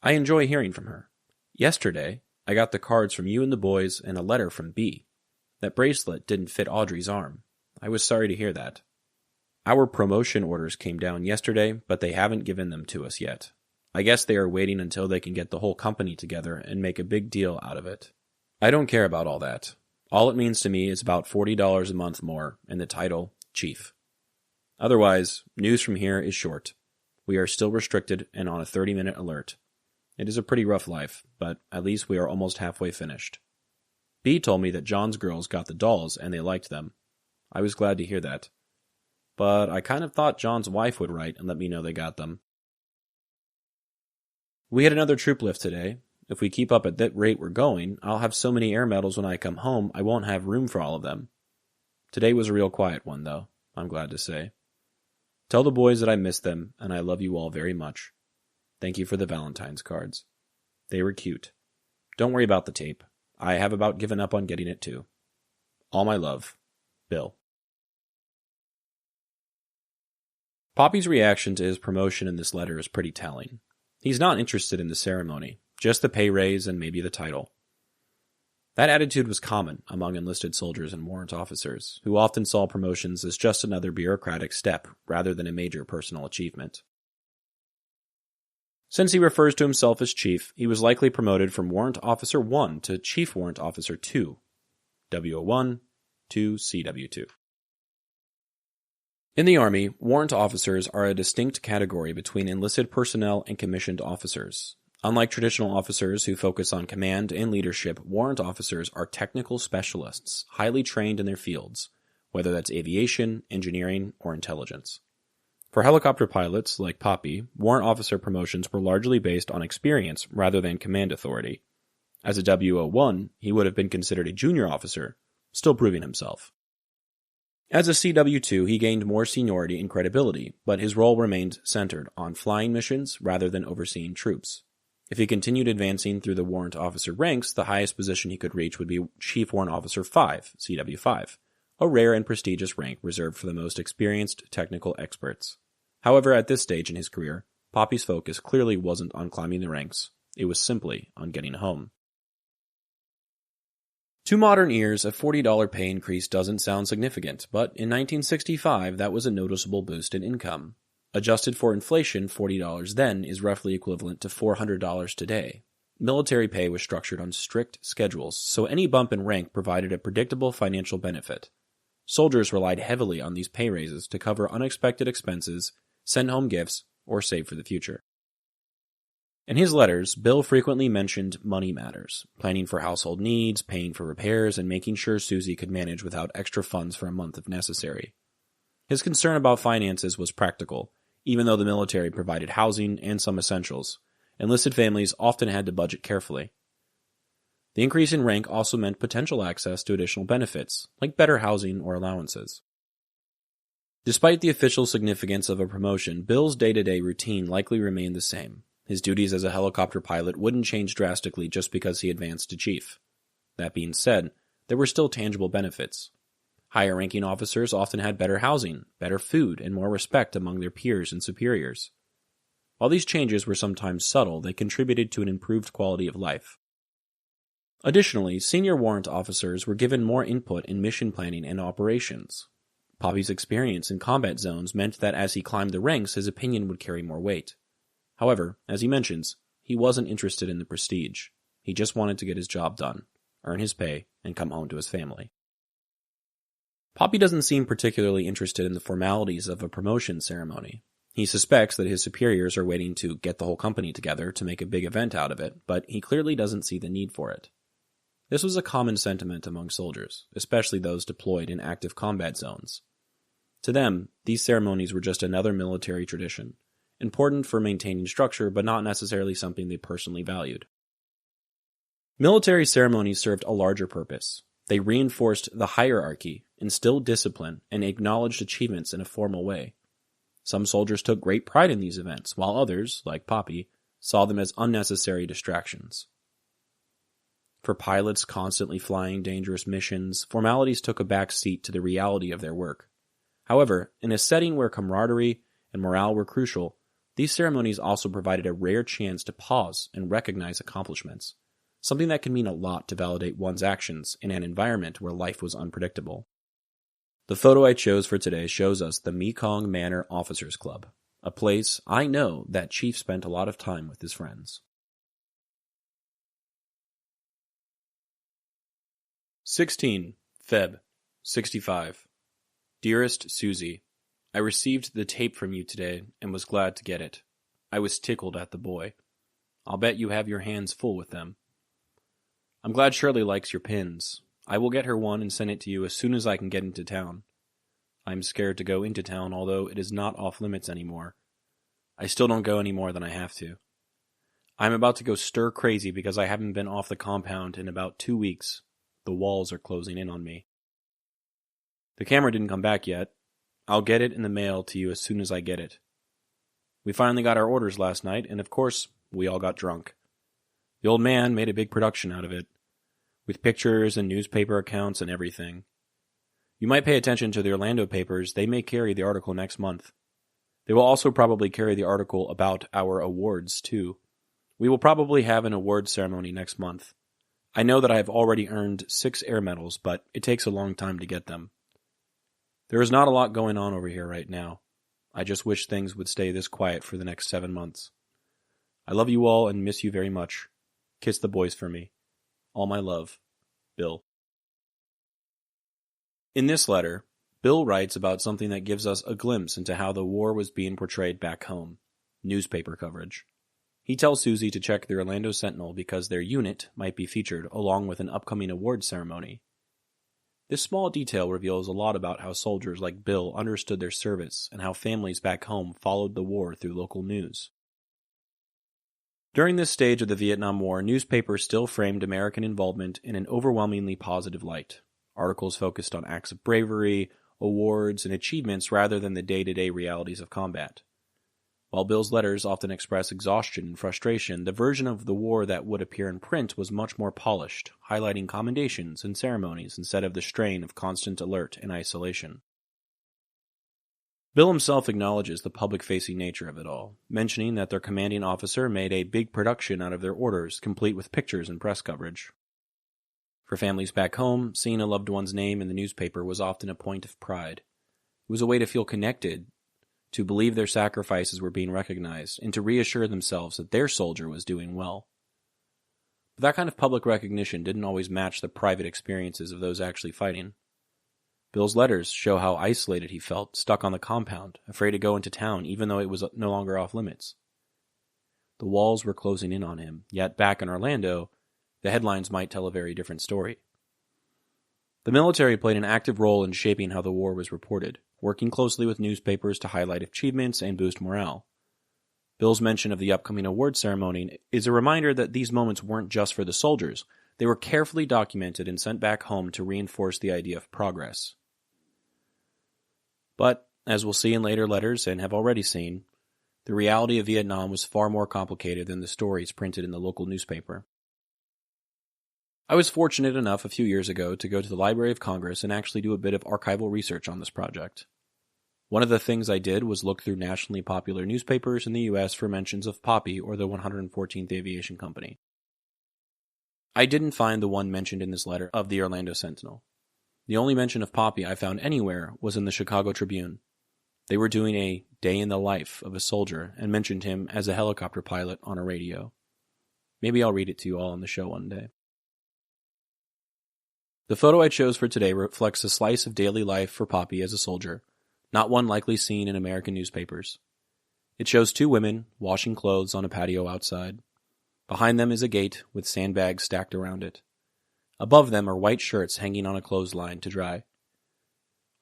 I enjoy hearing from her. Yesterday, I got the cards from you and the boys and a letter from B. That bracelet didn't fit Audrey's arm. I was sorry to hear that. Our promotion orders came down yesterday, but they haven't given them to us yet. I guess they are waiting until they can get the whole company together and make a big deal out of it. I don't care about all that. All it means to me is about $40 a month more and the title, Chief. Otherwise, news from here is short. We are still restricted and on a 30-minute alert. It is a pretty rough life, but at least we are almost halfway finished. B told me that John's girls got the dolls and they liked them. I was glad to hear that. But I kind of thought John's wife would write and let me know they got them. We had another troop lift today. If we keep up at that rate we're going, I'll have so many air medals when I come home I won't have room for all of them. Today was a real quiet one, though, I'm glad to say. Tell the boys that I miss them, and I love you all very much. Thank you for the Valentine's cards. They were cute. Don't worry about the tape. I have about given up on getting it too. All my love, Bill. Poppy's reaction to his promotion in this letter is pretty telling. He's not interested in the ceremony, just the pay raise and maybe the title. That attitude was common among enlisted soldiers and warrant officers, who often saw promotions as just another bureaucratic step rather than a major personal achievement. Since he refers to himself as Chief, he was likely promoted from Warrant Officer 1 to Chief Warrant Officer 2, WO1 to CW2. In the Army, warrant officers are a distinct category between enlisted personnel and commissioned officers. Unlike traditional officers who focus on command and leadership, warrant officers are technical specialists, highly trained in their fields, whether that's aviation, engineering, or intelligence. For helicopter pilots, like Poppy, warrant officer promotions were largely based on experience rather than command authority. As a WO1, he would have been considered a junior officer, still proving himself. As a CW2, he gained more seniority and credibility, but his role remained centered on flying missions rather than overseeing troops. If he continued advancing through the warrant officer ranks, the highest position he could reach would be Chief Warrant Officer 5, CW5, a rare and prestigious rank reserved for the most experienced technical experts. However, at this stage in his career, Poppy's focus clearly wasn't on climbing the ranks. It was simply on getting home. To modern ears, a $40 pay increase doesn't sound significant, but in 1965 that was a noticeable boost in income. Adjusted for inflation, $40 then is roughly equivalent to $400 today. Military pay was structured on strict schedules, so any bump in rank provided a predictable financial benefit. Soldiers relied heavily on these pay raises to cover unexpected expenses, send home gifts, or save for the future. In his letters, Bill frequently mentioned money matters, planning for household needs, paying for repairs, and making sure Suzie could manage without extra funds for a month if necessary. His concern about finances was practical. Even though the military provided housing and some essentials, enlisted families often had to budget carefully. The increase in rank also meant potential access to additional benefits, like better housing or allowances. Despite the official significance of a promotion, Bill's day-to-day routine likely remained the same. His duties as a helicopter pilot wouldn't change drastically just because he advanced to chief. That being said, there were still tangible benefits. Higher-ranking officers often had better housing, better food, and more respect among their peers and superiors. While these changes were sometimes subtle, they contributed to an improved quality of life. Additionally, senior warrant officers were given more input in mission planning and operations. Poppy's experience in combat zones meant that as he climbed the ranks, his opinion would carry more weight. However, as he mentions, he wasn't interested in the prestige. He just wanted to get his job done, earn his pay, and come home to his family. Poppy doesn't seem particularly interested in the formalities of a promotion ceremony. He suspects that his superiors are waiting to get the whole company together to make a big event out of it, but he clearly doesn't see the need for it. This was a common sentiment among soldiers, especially those deployed in active combat zones. To them, these ceremonies were just another military tradition, important for maintaining structure but not necessarily something they personally valued. Military ceremonies served a larger purpose. They reinforced the hierarchy, instilled discipline, and acknowledged achievements in a formal way. Some soldiers took great pride in these events, while others, like Poppy, saw them as unnecessary distractions. For pilots constantly flying dangerous missions, formalities took a back seat to the reality of their work. However, in a setting where camaraderie and morale were crucial, these ceremonies also provided a rare chance to pause and recognize accomplishments, something that can mean a lot to validate one's actions in an environment where life was unpredictable. The photo I chose for today shows us the Mekong Manor Officers Club, a place I know that Chief spent a lot of time with his friends. 16 Feb. 65. Dearest Suzie, I received the tape from you today and was glad to get it. I was tickled at the boy. I'll bet you have your hands full with them. I'm glad Shirley likes your pins. I will get her one and send it to you as soon as I can get into town. I'm scared to go into town, although it is not off limits anymore. I still don't go any more than I have to. I'm about to go stir crazy because I haven't been off the compound in about 2 weeks. The walls are closing in on me. The camera didn't come back yet. I'll get it in the mail to you as soon as I get it. We finally got our orders last night, and of course, we all got drunk. The old man made a big production out of it, with pictures and newspaper accounts and everything. You might pay attention to the Orlando papers. They may carry the article next month. They will also probably carry the article about our awards, too. We will probably have an awards ceremony next month. I know that I have already earned 6 air medals, but it takes a long time to get them. There is not a lot going on over here right now. I just wish things would stay this quiet for the next 7 months. I love you all and miss you very much. Kiss the boys for me. All my love, Bill. In this letter, Bill writes about something that gives us a glimpse into how the war was being portrayed back home, newspaper coverage. He tells Suzie to check the Orlando Sentinel because their unit might be featured along with an upcoming award ceremony. This small detail reveals a lot about how soldiers like Bill understood their service and how families back home followed the war through local news. During this stage of the Vietnam War, newspapers still framed American involvement in an overwhelmingly positive light. Articles focused on acts of bravery, awards, and achievements rather than the day-to-day realities of combat. While Bill's letters often express exhaustion and frustration, the version of the war that would appear in print was much more polished, highlighting commendations and ceremonies instead of the strain of constant alert and isolation. Bill himself acknowledges the public-facing nature of it all, mentioning that their commanding officer made a big production out of their orders, complete with pictures and press coverage. For families back home, seeing a loved one's name in the newspaper was often a point of pride. It was a way to feel connected, to believe their sacrifices were being recognized, and to reassure themselves that their soldier was doing well. But that kind of public recognition didn't always match the private experiences of those actually fighting. Bill's letters show how isolated he felt, stuck on the compound, afraid to go into town even though it was no longer off limits. The walls were closing in on him, yet back in Orlando, the headlines might tell a very different story. The military played an active role in shaping how the war was reported, working closely with newspapers to highlight achievements and boost morale. Bill's mention of the upcoming award ceremony is a reminder that these moments weren't just for the soldiers. They were carefully documented and sent back home to reinforce the idea of progress. But, as we'll see in later letters and have already seen, the reality of Vietnam was far more complicated than the stories printed in the local newspaper. I was fortunate enough a few years ago to go to the Library of Congress and actually do a bit of archival research on this project. One of the things I did was look through nationally popular newspapers in the U.S. for mentions of Poppy or the 114th Aviation Company. I didn't find the one mentioned in this letter of the Orlando Sentinel. The only mention of Poppy I found anywhere was in the Chicago Tribune. They were doing a day in the life of a soldier and mentioned him as a helicopter pilot on a radio. Maybe I'll read it to you all on the show one day. The photo I chose for today reflects a slice of daily life for Poppy as a soldier, not one likely seen in American newspapers. It shows 2 women washing clothes on a patio outside. Behind them is a gate with sandbags stacked around it. Above them are white shirts hanging on a clothesline to dry.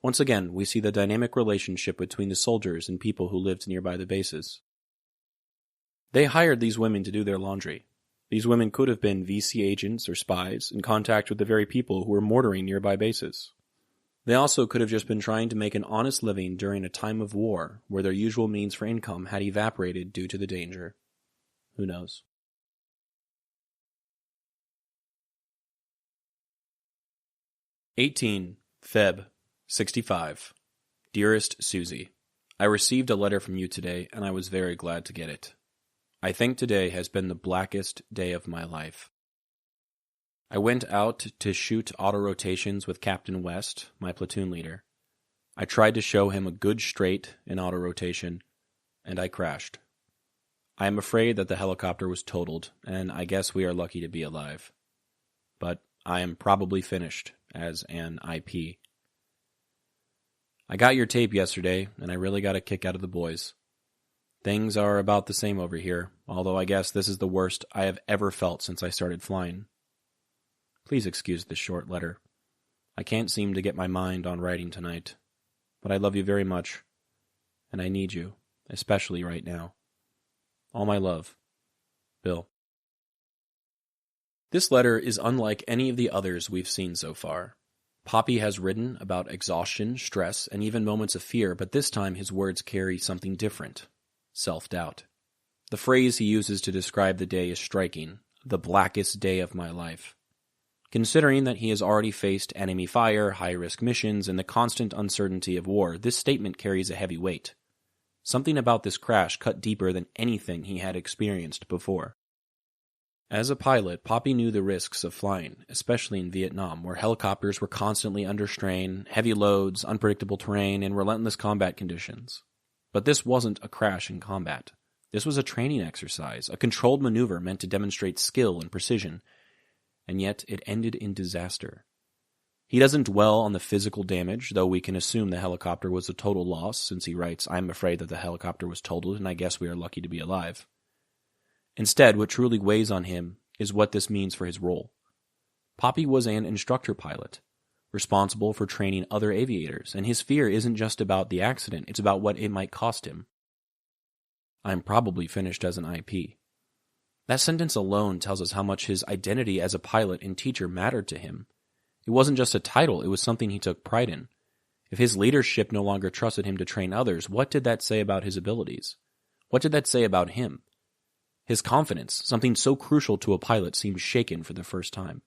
Once again, we see the dynamic relationship between the soldiers and people who lived nearby the bases. They hired these women to do their laundry. These women could have been VC agents or spies in contact with the very people who were mortaring nearby bases. They also could have just been trying to make an honest living during a time of war where their usual means for income had evaporated due to the danger. Who knows? "18 Feb. 65. Dearest Suzie, I received a letter from you today, and I was very glad to get it. I think today has been the blackest day of my life. I went out to shoot auto rotations with Captain West, my platoon leader. I tried to show him a good straight in auto-rotation, and I crashed. I am afraid that the helicopter was totaled, and I guess we are lucky to be alive. But I am probably finished as an IP. I got your tape yesterday, and I really got a kick out of the boys. Things are about the same over here, although I guess this is the worst I have ever felt since I started flying. Please excuse this short letter. I can't seem to get my mind on writing tonight, but I love you very much, and I need you, especially right now. All my love, Bill. This letter is unlike any of the others we've seen so far. Poppy has written about exhaustion, stress, and even moments of fear, but this time his words carry something different: self-doubt. The phrase he uses to describe the day is striking: the blackest day of my life. Considering that he has already faced enemy fire, high-risk missions, and the constant uncertainty of war, this statement carries a heavy weight. Something about this crash cut deeper than anything he had experienced before. As a pilot, Poppy knew the risks of flying, especially in Vietnam, where helicopters were constantly under strain, heavy loads, unpredictable terrain, and relentless combat conditions. But this wasn't a crash in combat. This was a training exercise, a controlled maneuver meant to demonstrate skill and precision, and yet it ended in disaster. He doesn't dwell on the physical damage, though we can assume the helicopter was a total loss, since he writes, "I'm afraid that the helicopter was totaled, and I guess we are lucky to be alive." Instead, what truly weighs on him is what this means for his role. Poppy was an instructor pilot, responsible for training other aviators, and his fear isn't just about the accident, it's about what it might cost him. I'm probably finished as an IP. That sentence alone tells us how much his identity as a pilot and teacher mattered to him. It wasn't just a title, it was something he took pride in. If his leadership no longer trusted him to train others, what did that say about his abilities? What did that say about him? His confidence, something so crucial to a pilot, seemed shaken for the first time.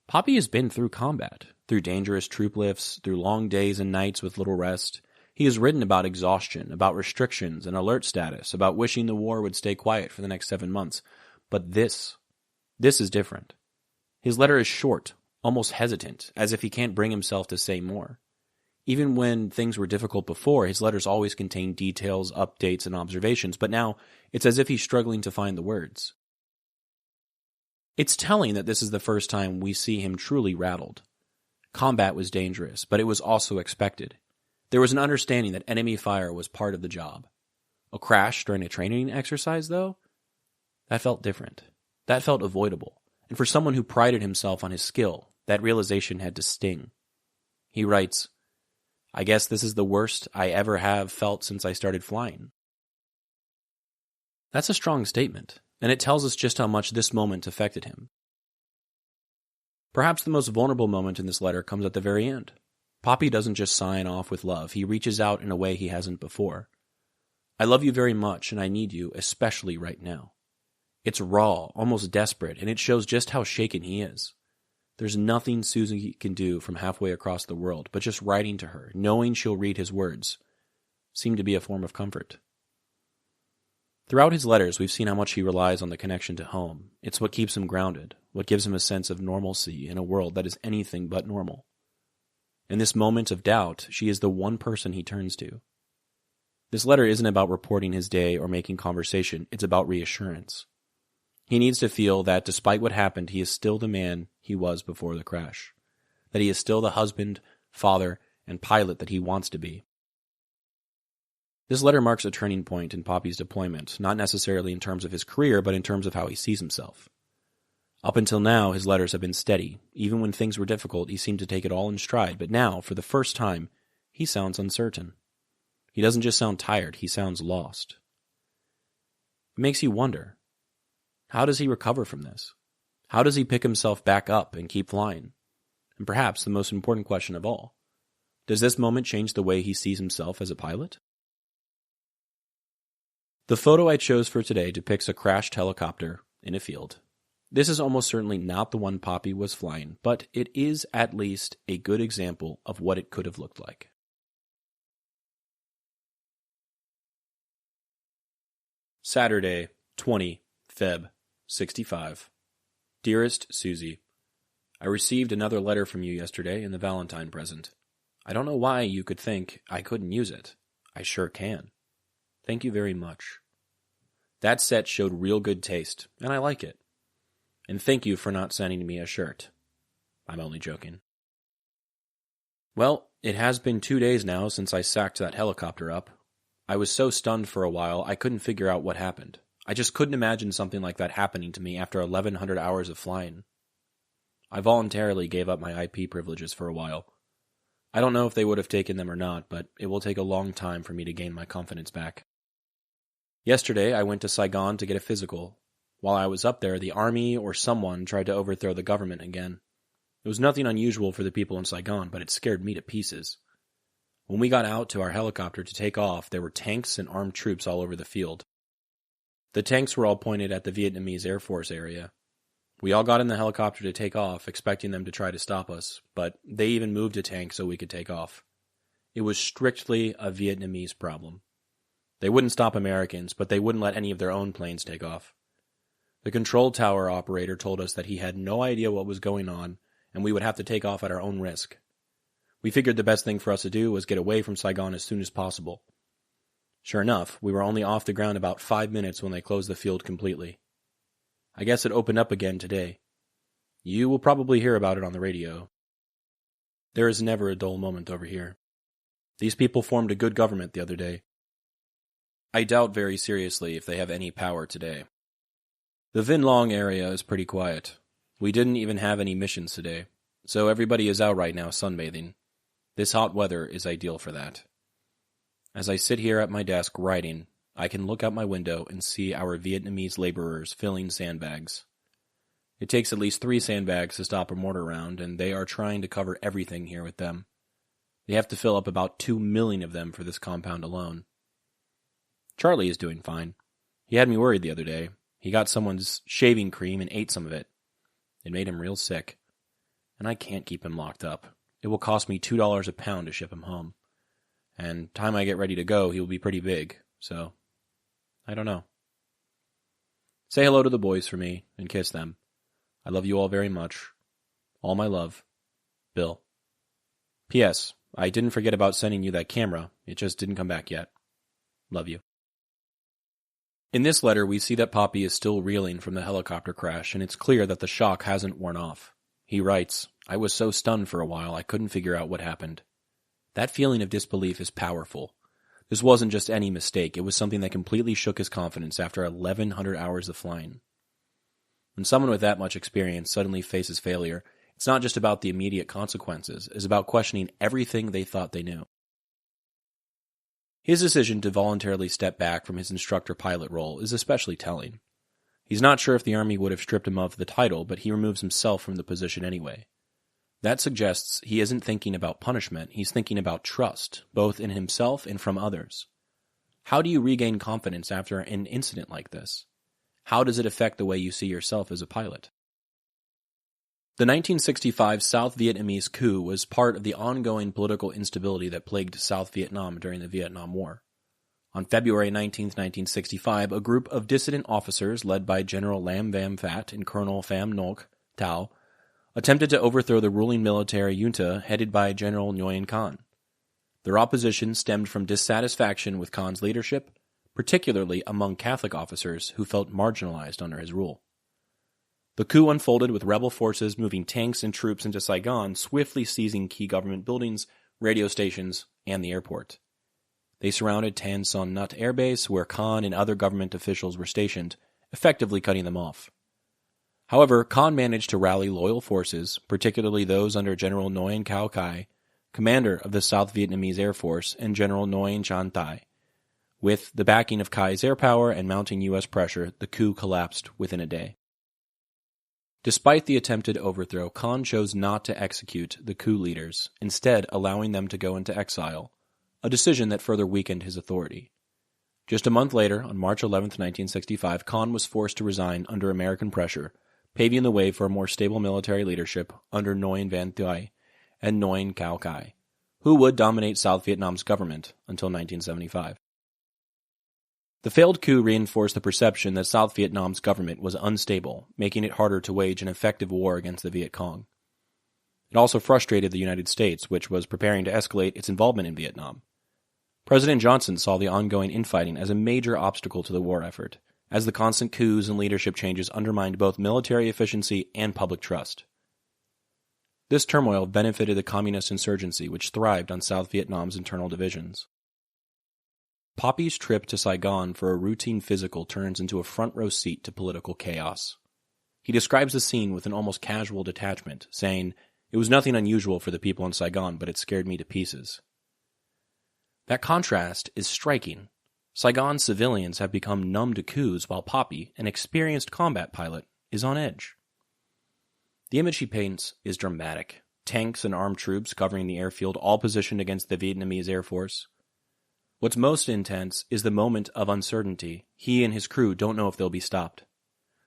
Poppy has been through combat, through dangerous troop lifts, through long days and nights with little rest. He has written about exhaustion, about restrictions and alert status, about wishing the war would stay quiet for the next 7 months. But this is different. His letter is short, almost hesitant, as if he can't bring himself to say more. Even when things were difficult before, his letters always contained details, updates, and observations, but now it's as if he's struggling to find the words. It's telling that this is the first time we see him truly rattled. Combat was dangerous, but it was also expected. There was an understanding that enemy fire was part of the job. A crash during a training exercise, though? That felt different. That felt avoidable. And for someone who prided himself on his skill, that realization had to sting. He writes, "I guess this is the worst I ever have felt since I started flying." That's a strong statement, and it tells us just how much this moment affected him. Perhaps the most vulnerable moment in this letter comes at the very end. Poppy doesn't just sign off with love, he reaches out in a way he hasn't before. "I love you very much, and I need you, especially right now." It's raw, almost desperate, and it shows just how shaken he is. There's nothing Suzie can do from halfway across the world, but just writing to her, knowing she'll read his words, seemed to be a form of comfort. Throughout his letters, we've seen how much he relies on the connection to home. It's what keeps him grounded, what gives him a sense of normalcy in a world that is anything but normal. In this moment of doubt, she is the one person he turns to. This letter isn't about reporting his day or making conversation, it's about reassurance. He needs to feel that despite what happened, he is still the man he was before the crash. That he is still the husband, father, and pilot that he wants to be. This letter marks a turning point in Poppy's deployment, not necessarily in terms of his career, but in terms of how he sees himself. Up until now, his letters have been steady. Even when things were difficult, he seemed to take it all in stride, but now, for the first time, he sounds uncertain. He doesn't just sound tired, he sounds lost. It makes you wonder, how does he recover from this? How does he pick himself back up and keep flying? And perhaps the most important question of all, does this moment change the way he sees himself as a pilot? The photo I chose for today depicts a crashed helicopter in a field. This is almost certainly not the one Poppy was flying, but it is at least a good example of what it could have looked like. Saturday, 20 Feb. 65. Dearest Suzie, I received another letter from you yesterday in the Valentine present. I don't know why you could think I couldn't use it. I sure can. Thank you very much. That set showed real good taste, and I like it. And thank you for not sending me a shirt. I'm only joking. Well, it has been 2 days now since I sacked that helicopter up. I was so stunned for a while I couldn't figure out what happened. I just couldn't imagine something like that happening to me after 1,100 hours of flying. I voluntarily gave up my IP privileges for a while. I don't know if they would have taken them or not, but it will take a long time for me to gain my confidence back. Yesterday, I went to Saigon to get a physical. While I was up there, the army or someone tried to overthrow the government again. It was nothing unusual for the people in Saigon, but it scared me to pieces. When we got out to our helicopter to take off, there were tanks and armed troops all over the field. The tanks were all pointed at the Vietnamese Air Force area. We all got in the helicopter to take off, expecting them to try to stop us, but they even moved a tank so we could take off. It was strictly a Vietnamese problem. They wouldn't stop Americans, but they wouldn't let any of their own planes take off. The control tower operator told us that he had no idea what was going on, and we would have to take off at our own risk. We figured the best thing for us to do was get away from Saigon as soon as possible. Sure enough, we were only off the ground about 5 minutes when they closed the field completely. I guess it opened up again today. You will probably hear about it on the radio. There is never a dull moment over here. These people formed a good government the other day. I doubt very seriously if they have any power today. The Vinh Long area is pretty quiet. We didn't even have any missions today, so everybody is out right now sunbathing. This hot weather is ideal for that. As I sit here at my desk writing, I can look out my window and see our Vietnamese laborers filling sandbags. It takes at least 3 sandbags to stop a mortar round, and they are trying to cover everything here with them. They have to fill up about 2 million of them for this compound alone. Charlie is doing fine. He had me worried the other day. He got someone's shaving cream and ate some of it. It made him real sick. And I can't keep him locked up. It will cost me $2 a pound to ship him home. And time I get ready to go, he will be pretty big, so I don't know. Say hello to the boys for me and kiss them. I love you all very much. All my love, Bill. P.S. I didn't forget about sending you that camera. It just didn't come back yet. Love you. In this letter, we see that Poppy is still reeling from the helicopter crash, and it's clear that the shock hasn't worn off. He writes, I was so stunned for a while I couldn't figure out what happened. That feeling of disbelief is powerful. This wasn't just any mistake, it was something that completely shook his confidence after 1,100 hours of flying. When someone with that much experience suddenly faces failure, it's not just about the immediate consequences, it's about questioning everything they thought they knew. His decision to voluntarily step back from his instructor pilot role is especially telling. He's not sure if the Army would have stripped him of the title, but he removes himself from the position anyway. That suggests he isn't thinking about punishment, he's thinking about trust, both in himself and from others. How do you regain confidence after an incident like this? How does it affect the way you see yourself as a pilot? The 1965 South Vietnamese coup was part of the ongoing political instability that plagued South Vietnam during the Vietnam War. On February 19, 1965, a group of dissident officers led by General Lam Vam Phat and Colonel Pham Ngoc Thao attempted to overthrow the ruling military junta headed by General Nguyen Khanh. Their opposition stemmed from dissatisfaction with Khan's leadership, particularly among Catholic officers who felt marginalized under his rule. The coup unfolded with rebel forces moving tanks and troops into Saigon, swiftly seizing key government buildings, radio stations, and the airport. They surrounded Tan Son Nhat Air Base, where Khan and other government officials were stationed, effectively cutting them off. However, Khan managed to rally loyal forces, particularly those under General Nguyen Cao Khai, commander of the South Vietnamese Air Force, and General Nguyen Chan Thai. With the backing of Khai's air power and mounting U.S. pressure, the coup collapsed within a day. Despite the attempted overthrow, Khan chose not to execute the coup leaders, instead allowing them to go into exile, a decision that further weakened his authority. Just a month later, on March 11, 1965, Khan was forced to resign under American pressure, paving the way for a more stable military leadership under Nguyen Van Thuy and Nguyen Cao Khai, who would dominate South Vietnam's government until 1975. The failed coup reinforced the perception that South Vietnam's government was unstable, making it harder to wage an effective war against the Viet Cong. It also frustrated the United States, which was preparing to escalate its involvement in Vietnam. President Johnson saw the ongoing infighting as a major obstacle to the war effort, as the constant coups and leadership changes undermined both military efficiency and public trust. This turmoil benefited the communist insurgency, which thrived on South Vietnam's internal divisions. Poppy's trip to Saigon for a routine physical turns into a front-row seat to political chaos. He describes the scene with an almost casual detachment, saying, "It was nothing unusual for the people in Saigon, but it scared me to pieces." That contrast is striking. Saigon civilians have become numb to coups, while Poppy, an experienced combat pilot, is on edge. The image he paints is dramatic. Tanks and armed troops covering the airfield, all positioned against the Vietnamese Air Force. What's most intense is the moment of uncertainty. He and his crew don't know if they'll be stopped.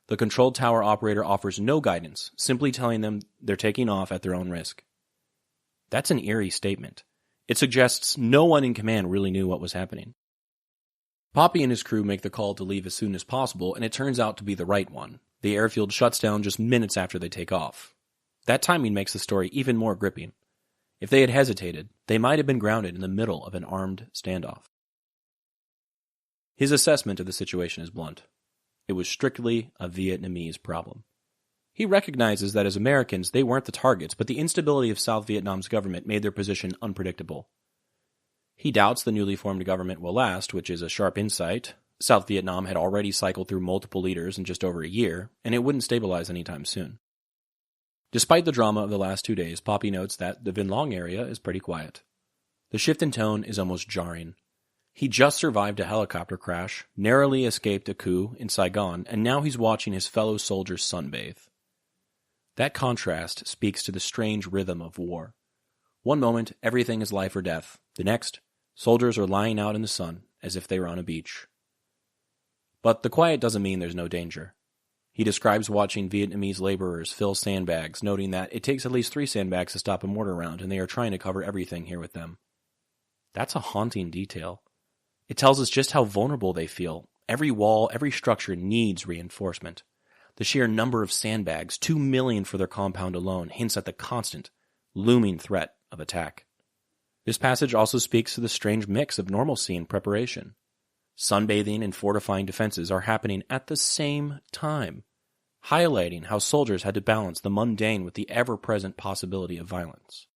The control tower operator offers no guidance, simply telling them they're taking off at their own risk. That's an eerie statement. It suggests no one in command really knew what was happening. Poppy and his crew make the call to leave as soon as possible, and it turns out to be the right one. The airfield shuts down just minutes after they take off. That timing makes the story even more gripping. If they had hesitated, they might have been grounded in the middle of an armed standoff. His assessment of the situation is blunt. It was strictly a Vietnamese problem. He recognizes that as Americans, they weren't the targets, but the instability of South Vietnam's government made their position unpredictable. He doubts the newly formed government will last, which is a sharp insight. South Vietnam had already cycled through multiple leaders in just over a year, and it wouldn't stabilize anytime soon. Despite the drama of the last 2 days, Poppy notes that the Vinh Long area is pretty quiet. The shift in tone is almost jarring. He just survived a helicopter crash, narrowly escaped a coup in Saigon, and now he's watching his fellow soldiers sunbathe. That contrast speaks to the strange rhythm of war. One moment, everything is life or death. The next, soldiers are lying out in the sun as if they were on a beach. But the quiet doesn't mean there's no danger. He describes watching Vietnamese laborers fill sandbags, noting that it takes at least 3 sandbags to stop a mortar round, and they are trying to cover everything here with them. That's a haunting detail. It tells us just how vulnerable they feel. Every wall, every structure needs reinforcement. The sheer number of sandbags, 2 million for their compound alone, hints at the constant, looming threat of attack. This passage also speaks to the strange mix of normalcy and preparation. Sunbathing and fortifying defenses are happening at the same time, highlighting how soldiers had to balance the mundane with the ever-present possibility of violence.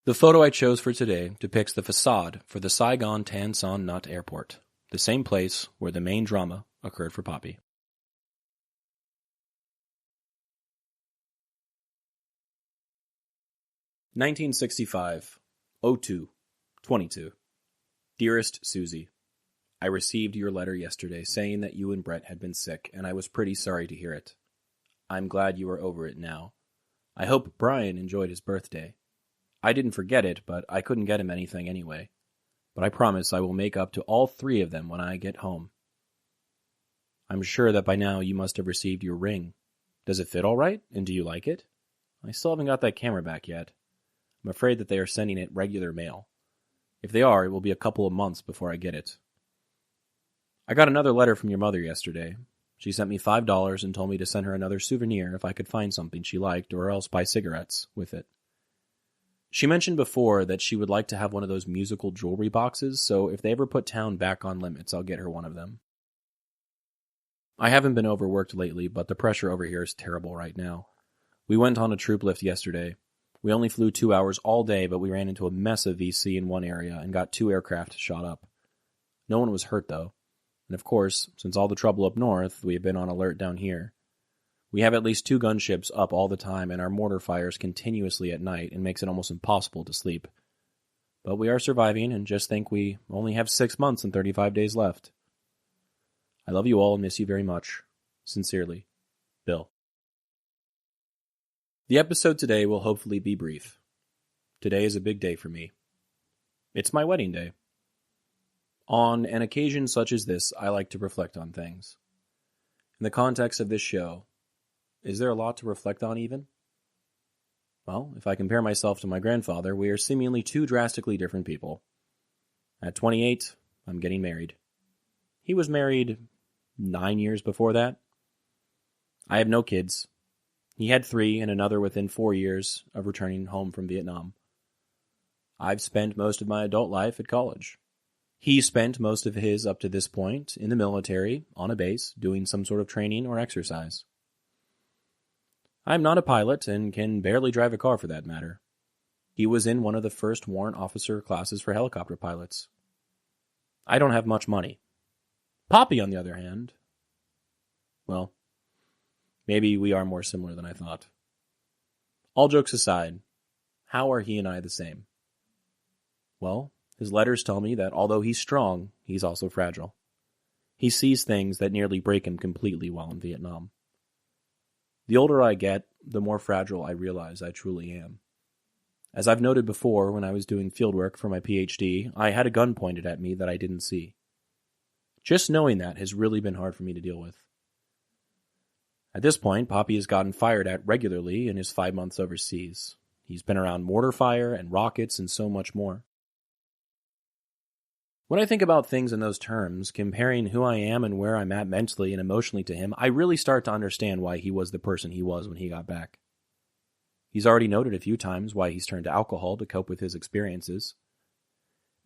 The photo I chose for today depicts the facade for the Saigon Tan Son Nhut Airport, the same place where the main drama occurred for Poppy. (1965) 02/22. Dearest Suzie, I received your letter yesterday saying that you and Brett had been sick, and I was pretty sorry to hear it. I'm glad you are over it now. I hope Brian enjoyed his birthday. I didn't forget it, but I couldn't get him anything anyway. But I promise I will make up to all 3 of them when I get home. I'm sure that by now you must have received your ring. Does it fit all right, and do you like it? I still haven't got that camera back yet. I'm afraid that they are sending it regular mail. If they are, it will be a couple of months before I get it. I got another letter from your mother yesterday. She sent me $5 and told me to send her another souvenir if I could find something she liked, or else buy cigarettes with it. She mentioned before that she would like to have one of those musical jewelry boxes, so if they ever put town back on limits, I'll get her one of them. I haven't been overworked lately, but the pressure over here is terrible right now. We went on a troop lift yesterday. We only flew 2 hours all day, but we ran into a mess of VC in one area and got 2 aircraft shot up. No one was hurt, though. And of course, since all the trouble up north, we have been on alert down here. We have at least 2 gunships up all the time, and our mortar fires continuously at night and makes it almost impossible to sleep. But we are surviving, and just think we only have 6 months and 35 days left. I love you all and miss you very much. Sincerely, Bill. The episode today will hopefully be brief. Today is a big day for me. It's my wedding day. On an occasion such as this, I like to reflect on things. In the context of this show, is there a lot to reflect on even? Well, if I compare myself to my grandfather, we are seemingly 2 drastically different people. At 28, I'm getting married. He was married 9 years before that. I have no kids. He had 3 and another within 4 years of returning home from Vietnam. I've spent most of my adult life at college. He spent most of his up to this point in the military, on a base, doing some sort of training or exercise. I'm not a pilot and can barely drive a car for that matter. He was in one of the first warrant officer classes for helicopter pilots. I don't have much money. Poppy, on the other hand, well, maybe we are more similar than I thought. All jokes aside, how are he and I the same? Well, his letters tell me that although he's strong, he's also fragile. He sees things that nearly break him completely while in Vietnam. The older I get, the more fragile I realize I truly am. As I've noted before, when I was doing fieldwork for my PhD, I had a gun pointed at me that I didn't see. Just knowing that has really been hard for me to deal with. At this point, Poppy has gotten fired at regularly in his 5 months overseas. He's been around mortar fire and rockets and so much more. When I think about things in those terms, comparing who I am and where I'm at mentally and emotionally to him, I really start to understand why he was the person he was when he got back. He's already noted a few times why he's turned to alcohol to cope with his experiences.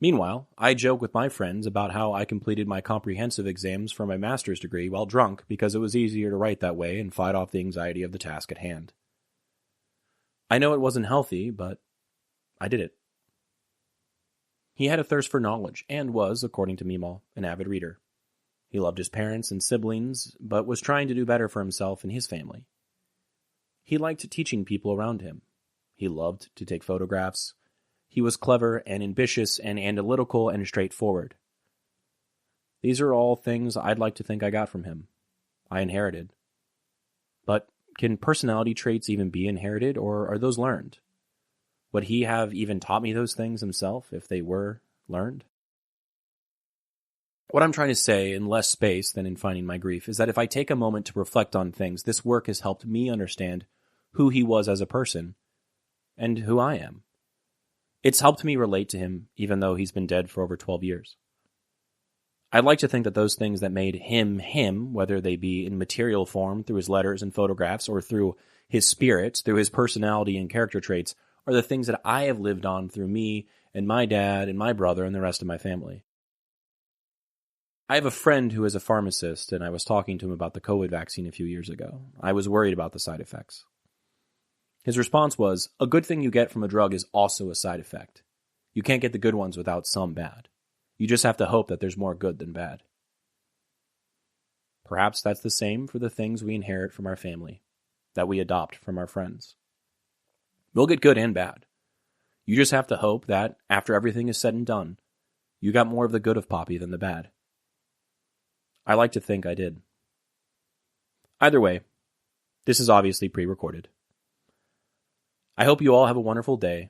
Meanwhile, I joke with my friends about how I completed my comprehensive exams for my master's degree while drunk because it was easier to write that way and fight off the anxiety of the task at hand. I know it wasn't healthy, but I did it. He had a thirst for knowledge and was, according to Meemaw, an avid reader. He loved his parents and siblings, but was trying to do better for himself and his family. He liked teaching people around him. He loved to take photographs. He was clever and ambitious and analytical and straightforward. These are all things I'd like to think I got from him. I inherited. But can personality traits even be inherited, or are those learned? Would he have even taught me those things himself if they were learned? What I'm trying to say, in less space than in Finding My Grief, is that if I take a moment to reflect on things, this work has helped me understand who he was as a person and who I am. It's helped me relate to him, even though he's been dead for over 12 years. I'd like to think that those things that made him him, whether they be in material form through his letters and photographs or through his spirit, through his personality and character traits, are the things that I have lived on through me and my dad and my brother and the rest of my family. I have a friend who is a pharmacist, and I was talking to him about the COVID vaccine a few years ago. I was worried about the side effects. His response was, "A good thing you get from a drug is also a side effect. You can't get the good ones without some bad. You just have to hope that there's more good than bad." Perhaps that's the same for the things we inherit from our family, that we adopt from our friends. We'll get good and bad. You just have to hope that, after everything is said and done, you got more of the good of Poppy than the bad. I like to think I did. Either way, this is obviously pre-recorded. I hope you all have a wonderful day,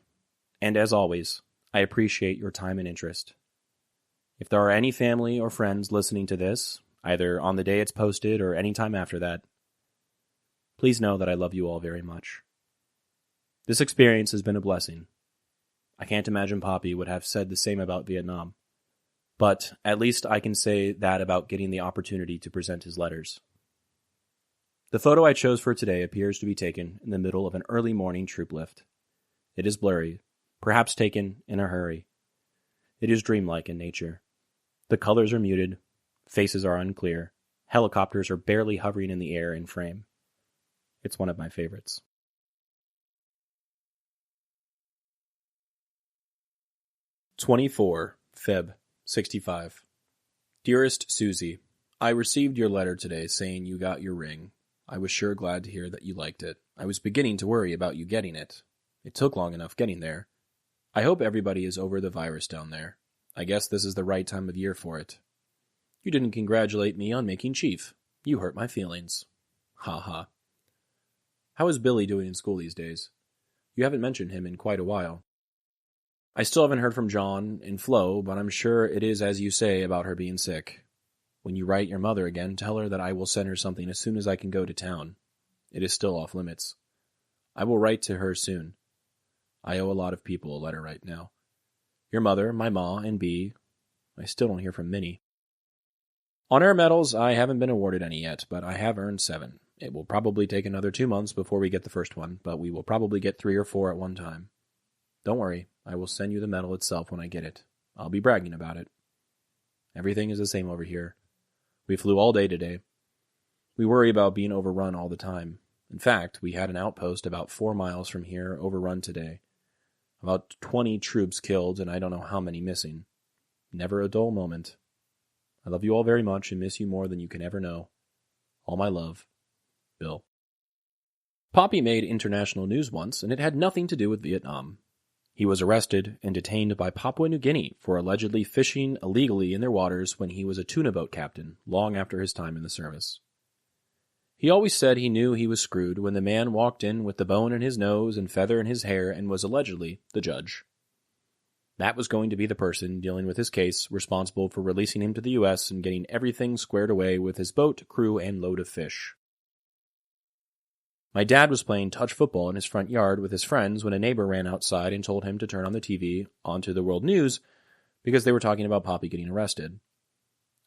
and as always, I appreciate your time and interest. If there are any family or friends listening to this, either on the day it's posted or any time after that, please know that I love you all very much. This experience has been a blessing. I can't imagine Poppy would have said the same about Vietnam, but at least I can say that about getting the opportunity to present his letters. The photo I chose for today appears to be taken in the middle of an early morning troop lift. It is blurry, perhaps taken in a hurry. It is dreamlike in nature. The colors are muted, faces are unclear, helicopters are barely hovering in the air in frame. It's one of my favorites. (24 Feb. 65) Dearest Suzie, I received your letter today saying you got your ring. I was sure glad to hear that you liked it. I was beginning to worry about you getting it. It took long enough getting there. I hope everybody is over the virus down there. I guess this is the right time of year for it. You didn't congratulate me on making chief. You hurt my feelings. Ha ha. How is Billy doing in school these days? You haven't mentioned him in quite a while. I still haven't heard from John and Flo, but I'm sure it is as you say about her being sick. When you write your mother again, tell her that I will send her something as soon as I can go to town. It is still off limits. I will write to her soon. I owe a lot of people a letter right now. Your mother, my ma, and B. I still don't hear from Minnie. On air medals, I haven't been awarded any yet, but I have earned 7, It will probably take another 2 months before we get the first one, but we will probably get 3 or 4 at one time. Don't worry, I will send you the medal itself when I get it. I'll be bragging about it. Everything is the same over here. We flew all day today. We worry about being overrun all the time. In fact, we had an outpost about 4 miles from here overrun today. About 20 troops killed and I don't know how many missing. Never a dull moment. I love you all very much and miss you more than you can ever know. All my love, Bill. Poppy made international news once, and it had nothing to do with Vietnam. He was arrested and detained by Papua New Guinea for allegedly fishing illegally in their waters when he was a tuna boat captain, long after his time in the service. He always said he knew he was screwed when the man walked in with the bone in his nose and feather in his hair and was allegedly the judge. That was going to be the person dealing with his case, responsible for releasing him to the U.S. and getting everything squared away with his boat, crew, and load of fish. My dad was playing touch football in his front yard with his friends when a neighbor ran outside and told him to turn on the TV onto the world news because they were talking about Poppy getting arrested.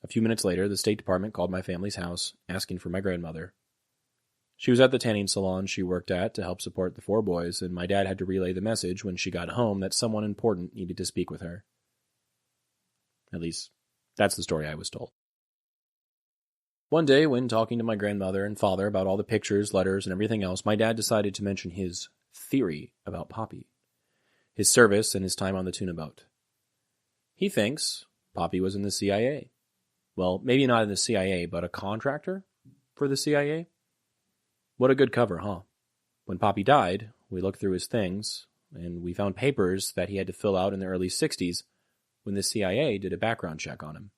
A few minutes later, the State Department called my family's house, asking for my grandmother. She was at the tanning salon she worked at to help support the 4 boys, and my dad had to relay the message when she got home that someone important needed to speak with her. At least, that's the story I was told. One day, when talking to my grandmother and father about all the pictures, letters, and everything else, my dad decided to mention his theory about Poppy, his service and his time on the tuna boat. He thinks Poppy was in the CIA. Well, maybe not in the CIA, but a contractor for the CIA? What a good cover, huh? When Poppy died, we looked through his things, and we found papers that he had to fill out in the early 60s when the CIA did a background check on him.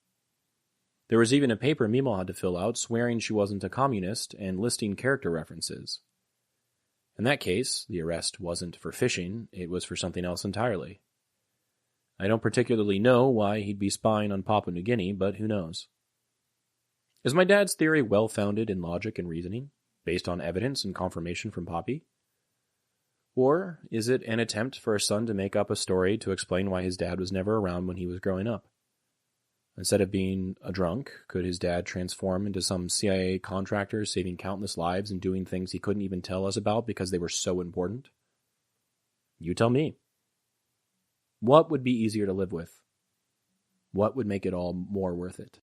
There was even a paper Mimo had to fill out swearing she wasn't a communist and listing character references. In that case, the arrest wasn't for fishing, it was for something else entirely. I don't particularly know why he'd be spying on Papua New Guinea, but who knows? Is my dad's theory well-founded in logic and reasoning, based on evidence and confirmation from Poppy? Or is it an attempt for a son to make up a story to explain why his dad was never around when he was growing up? Instead of being a drunk, could his dad transform into some CIA contractor saving countless lives and doing things he couldn't even tell us about because they were so important? You tell me. What would be easier to live with? What would make it all more worth it?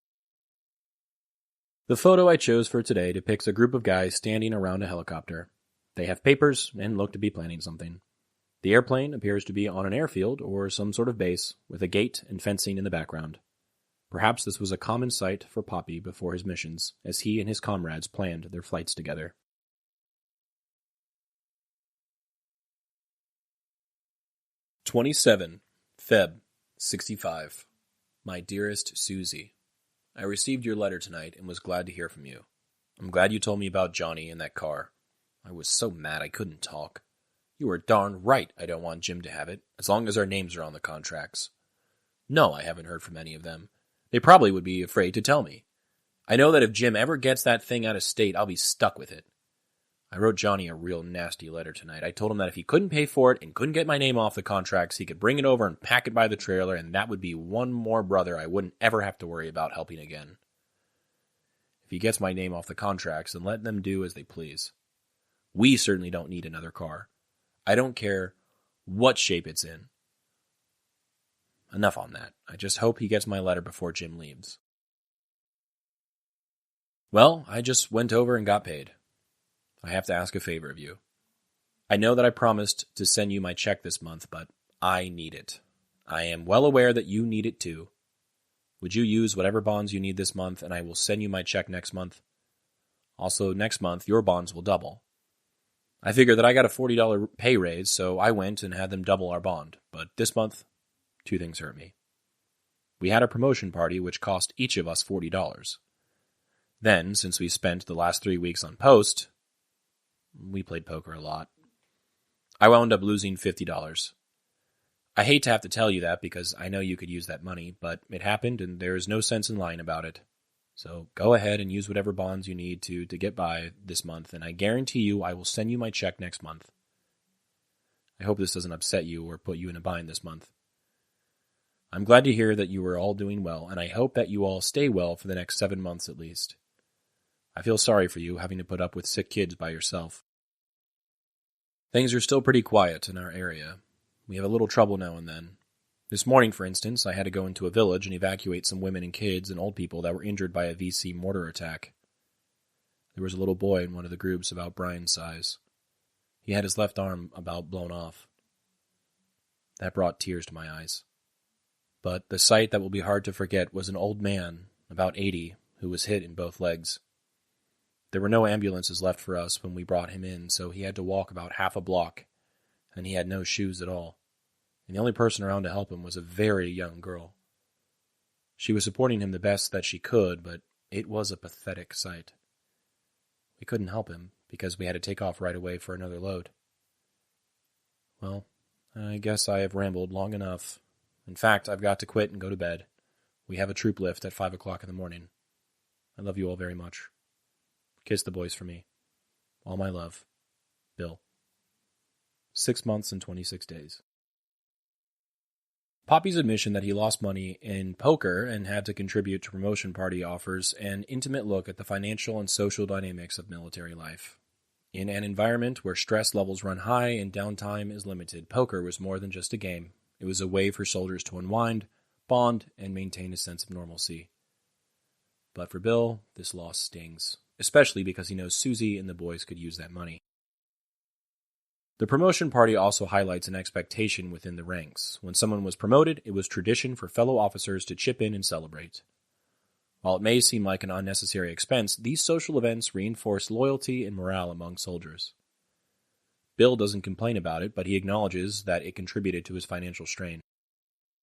The photo I chose for today depicts a group of guys standing around a helicopter. They have papers and look to be planning something. The airplane appears to be on an airfield or some sort of base with a gate and fencing in the background. Perhaps this was a common sight for Poppy before his missions, as he and his comrades planned their flights together. "27 Feb. 65. My dearest Suzie, I received your letter tonight and was glad to hear from you. I'm glad you told me about Johnny and that car. I was so mad I couldn't talk. You were darn right I don't want Jim to have it, as long as our names are on the contracts. No, I haven't heard from any of them. They probably would be afraid to tell me. I know that if Jim ever gets that thing out of state, I'll be stuck with it. I wrote Johnny a real nasty letter tonight. I told him that if he couldn't pay for it and couldn't get my name off the contracts, he could bring it over and pack it by the trailer, and that would be one more brother I wouldn't ever have to worry about helping again. If he gets my name off the contracts, then let them do as they please. We certainly don't need another car. I don't care what shape it's in. Enough on that. I just hope he gets my letter before Jim leaves. Well, I just went over and got paid. I have to ask a favor of you. I know that I promised to send you my check this month, but I need it. I am well aware that you need it too. Would you use whatever bonds you need this month, and I will send you my check next month? Also, next month, your bonds will double. I figured that I got a $40 pay raise, so I went and had them double our bond. But this month, 2 things hurt me. We had a promotion party which cost each of us $40. Then, since we spent the last 3 weeks on post, we played poker a lot. I wound up losing $50. I hate to have to tell you that because I know you could use that money, but it happened and there is no sense in lying about it. So go ahead and use whatever bonds you need to get by this month, and I guarantee you I will send you my check next month. I hope this doesn't upset you or put you in a bind this month. I'm glad to hear that you are all doing well, and I hope that you all stay well for the next 7 months at least. I feel sorry for you having to put up with sick kids by yourself. Things are still pretty quiet in our area. We have a little trouble now and then. This morning, for instance, I had to go into a village and evacuate some women and kids and old people that were injured by a VC mortar attack. There was a little boy in one of the groups about Brian's size. He had his left arm about blown off. That brought tears to my eyes. But the sight that will be hard to forget was an old man, about 80, who was hit in both legs. There were no ambulances left for us when we brought him in, so he had to walk about half a block, and he had no shoes at all. And the only person around to help him was a very young girl. She was supporting him the best that she could, but it was a pathetic sight. We couldn't help him, because we had to take off right away for another load. Well, I guess I have rambled long enough. In fact, I've got to quit and go to bed. We have a troop lift at 5 o'clock in the morning. I love you all very much. Kiss the boys for me. All my love. Bill. 6 months and 26 days. Poppy's admission that he lost money in poker and had to contribute to promotion party offers an intimate look at the financial and social dynamics of military life. In an environment where stress levels run high and downtime is limited, poker was more than just a game. It was a way for soldiers to unwind, bond, and maintain a sense of normalcy. But for Bill, this loss stings, especially because he knows Suzie and the boys could use that money. The promotion party also highlights an expectation within the ranks. When someone was promoted, it was tradition for fellow officers to chip in and celebrate. While it may seem like an unnecessary expense, these social events reinforce loyalty and morale among soldiers. Bill doesn't complain about it, but he acknowledges that it contributed to his financial strain.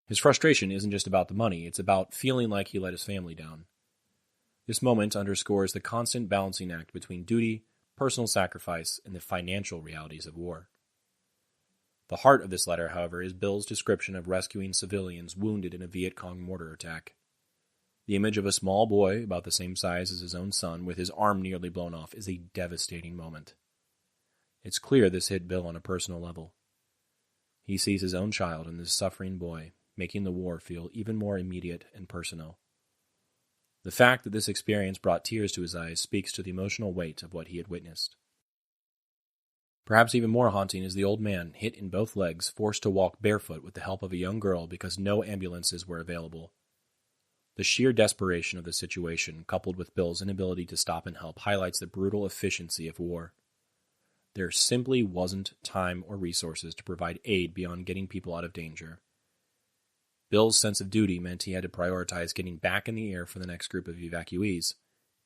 His frustration isn't just about the money, it's about feeling like he let his family down. This moment underscores the constant balancing act between duty, personal sacrifice, and the financial realities of war. The heart of this letter, however, is Bill's description of rescuing civilians wounded in a Viet Cong mortar attack. The image of a small boy, about the same size as his own son, with his arm nearly blown off, is a devastating moment. It's clear this hit Bill on a personal level. He sees his own child in this suffering boy, making the war feel even more immediate and personal. The fact that this experience brought tears to his eyes speaks to the emotional weight of what he had witnessed. Perhaps even more haunting is the old man, hit in both legs, forced to walk barefoot with the help of a young girl because no ambulances were available. The sheer desperation of the situation, coupled with Bill's inability to stop and help, highlights the brutal efficiency of war. There simply wasn't time or resources to provide aid beyond getting people out of danger. Bill's sense of duty meant he had to prioritize getting back in the air for the next group of evacuees,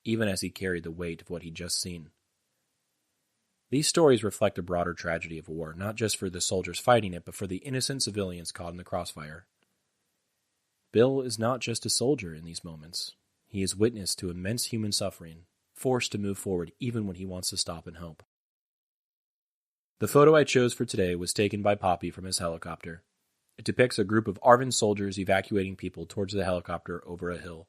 even as he carried the weight of what he'd just seen. These stories reflect a broader tragedy of war, not just for the soldiers fighting it, but for the innocent civilians caught in the crossfire. Bill is not just a soldier in these moments. He is witness to immense human suffering, forced to move forward even when he wants to stop and help. The photo I chose for today was taken by Poppy from his helicopter. It depicts a group of Arvin soldiers evacuating people towards the helicopter over a hill.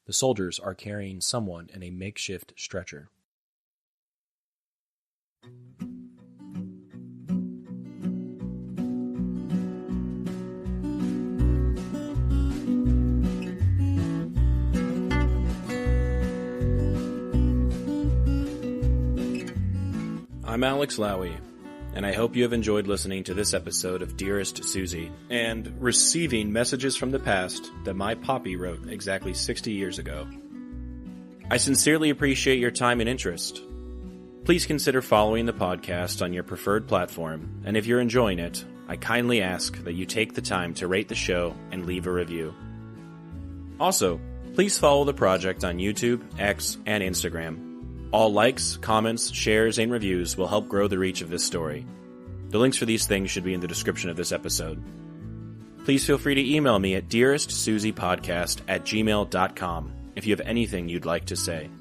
The soldiers are carrying someone in a makeshift stretcher. I'm Alex Lowie, and I hope you have enjoyed listening to this episode of Dearest Suzie, and receiving messages from the past that my Poppy wrote exactly 60 years ago. I sincerely appreciate your time and interest. Please consider following the podcast on your preferred platform, and if you're enjoying it, I kindly ask that you take the time to rate the show and leave a review. Also, please follow the project on YouTube, X, and Instagram. All likes, comments, shares, and reviews will help grow the reach of this story. The links for these things should be in the description of this episode. Please feel free to email me at dearestsuziepodcast@gmail.com if you have anything you'd like to say.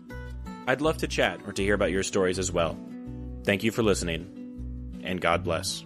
I'd love to chat or to hear about your stories as well. Thank you for listening, and God bless.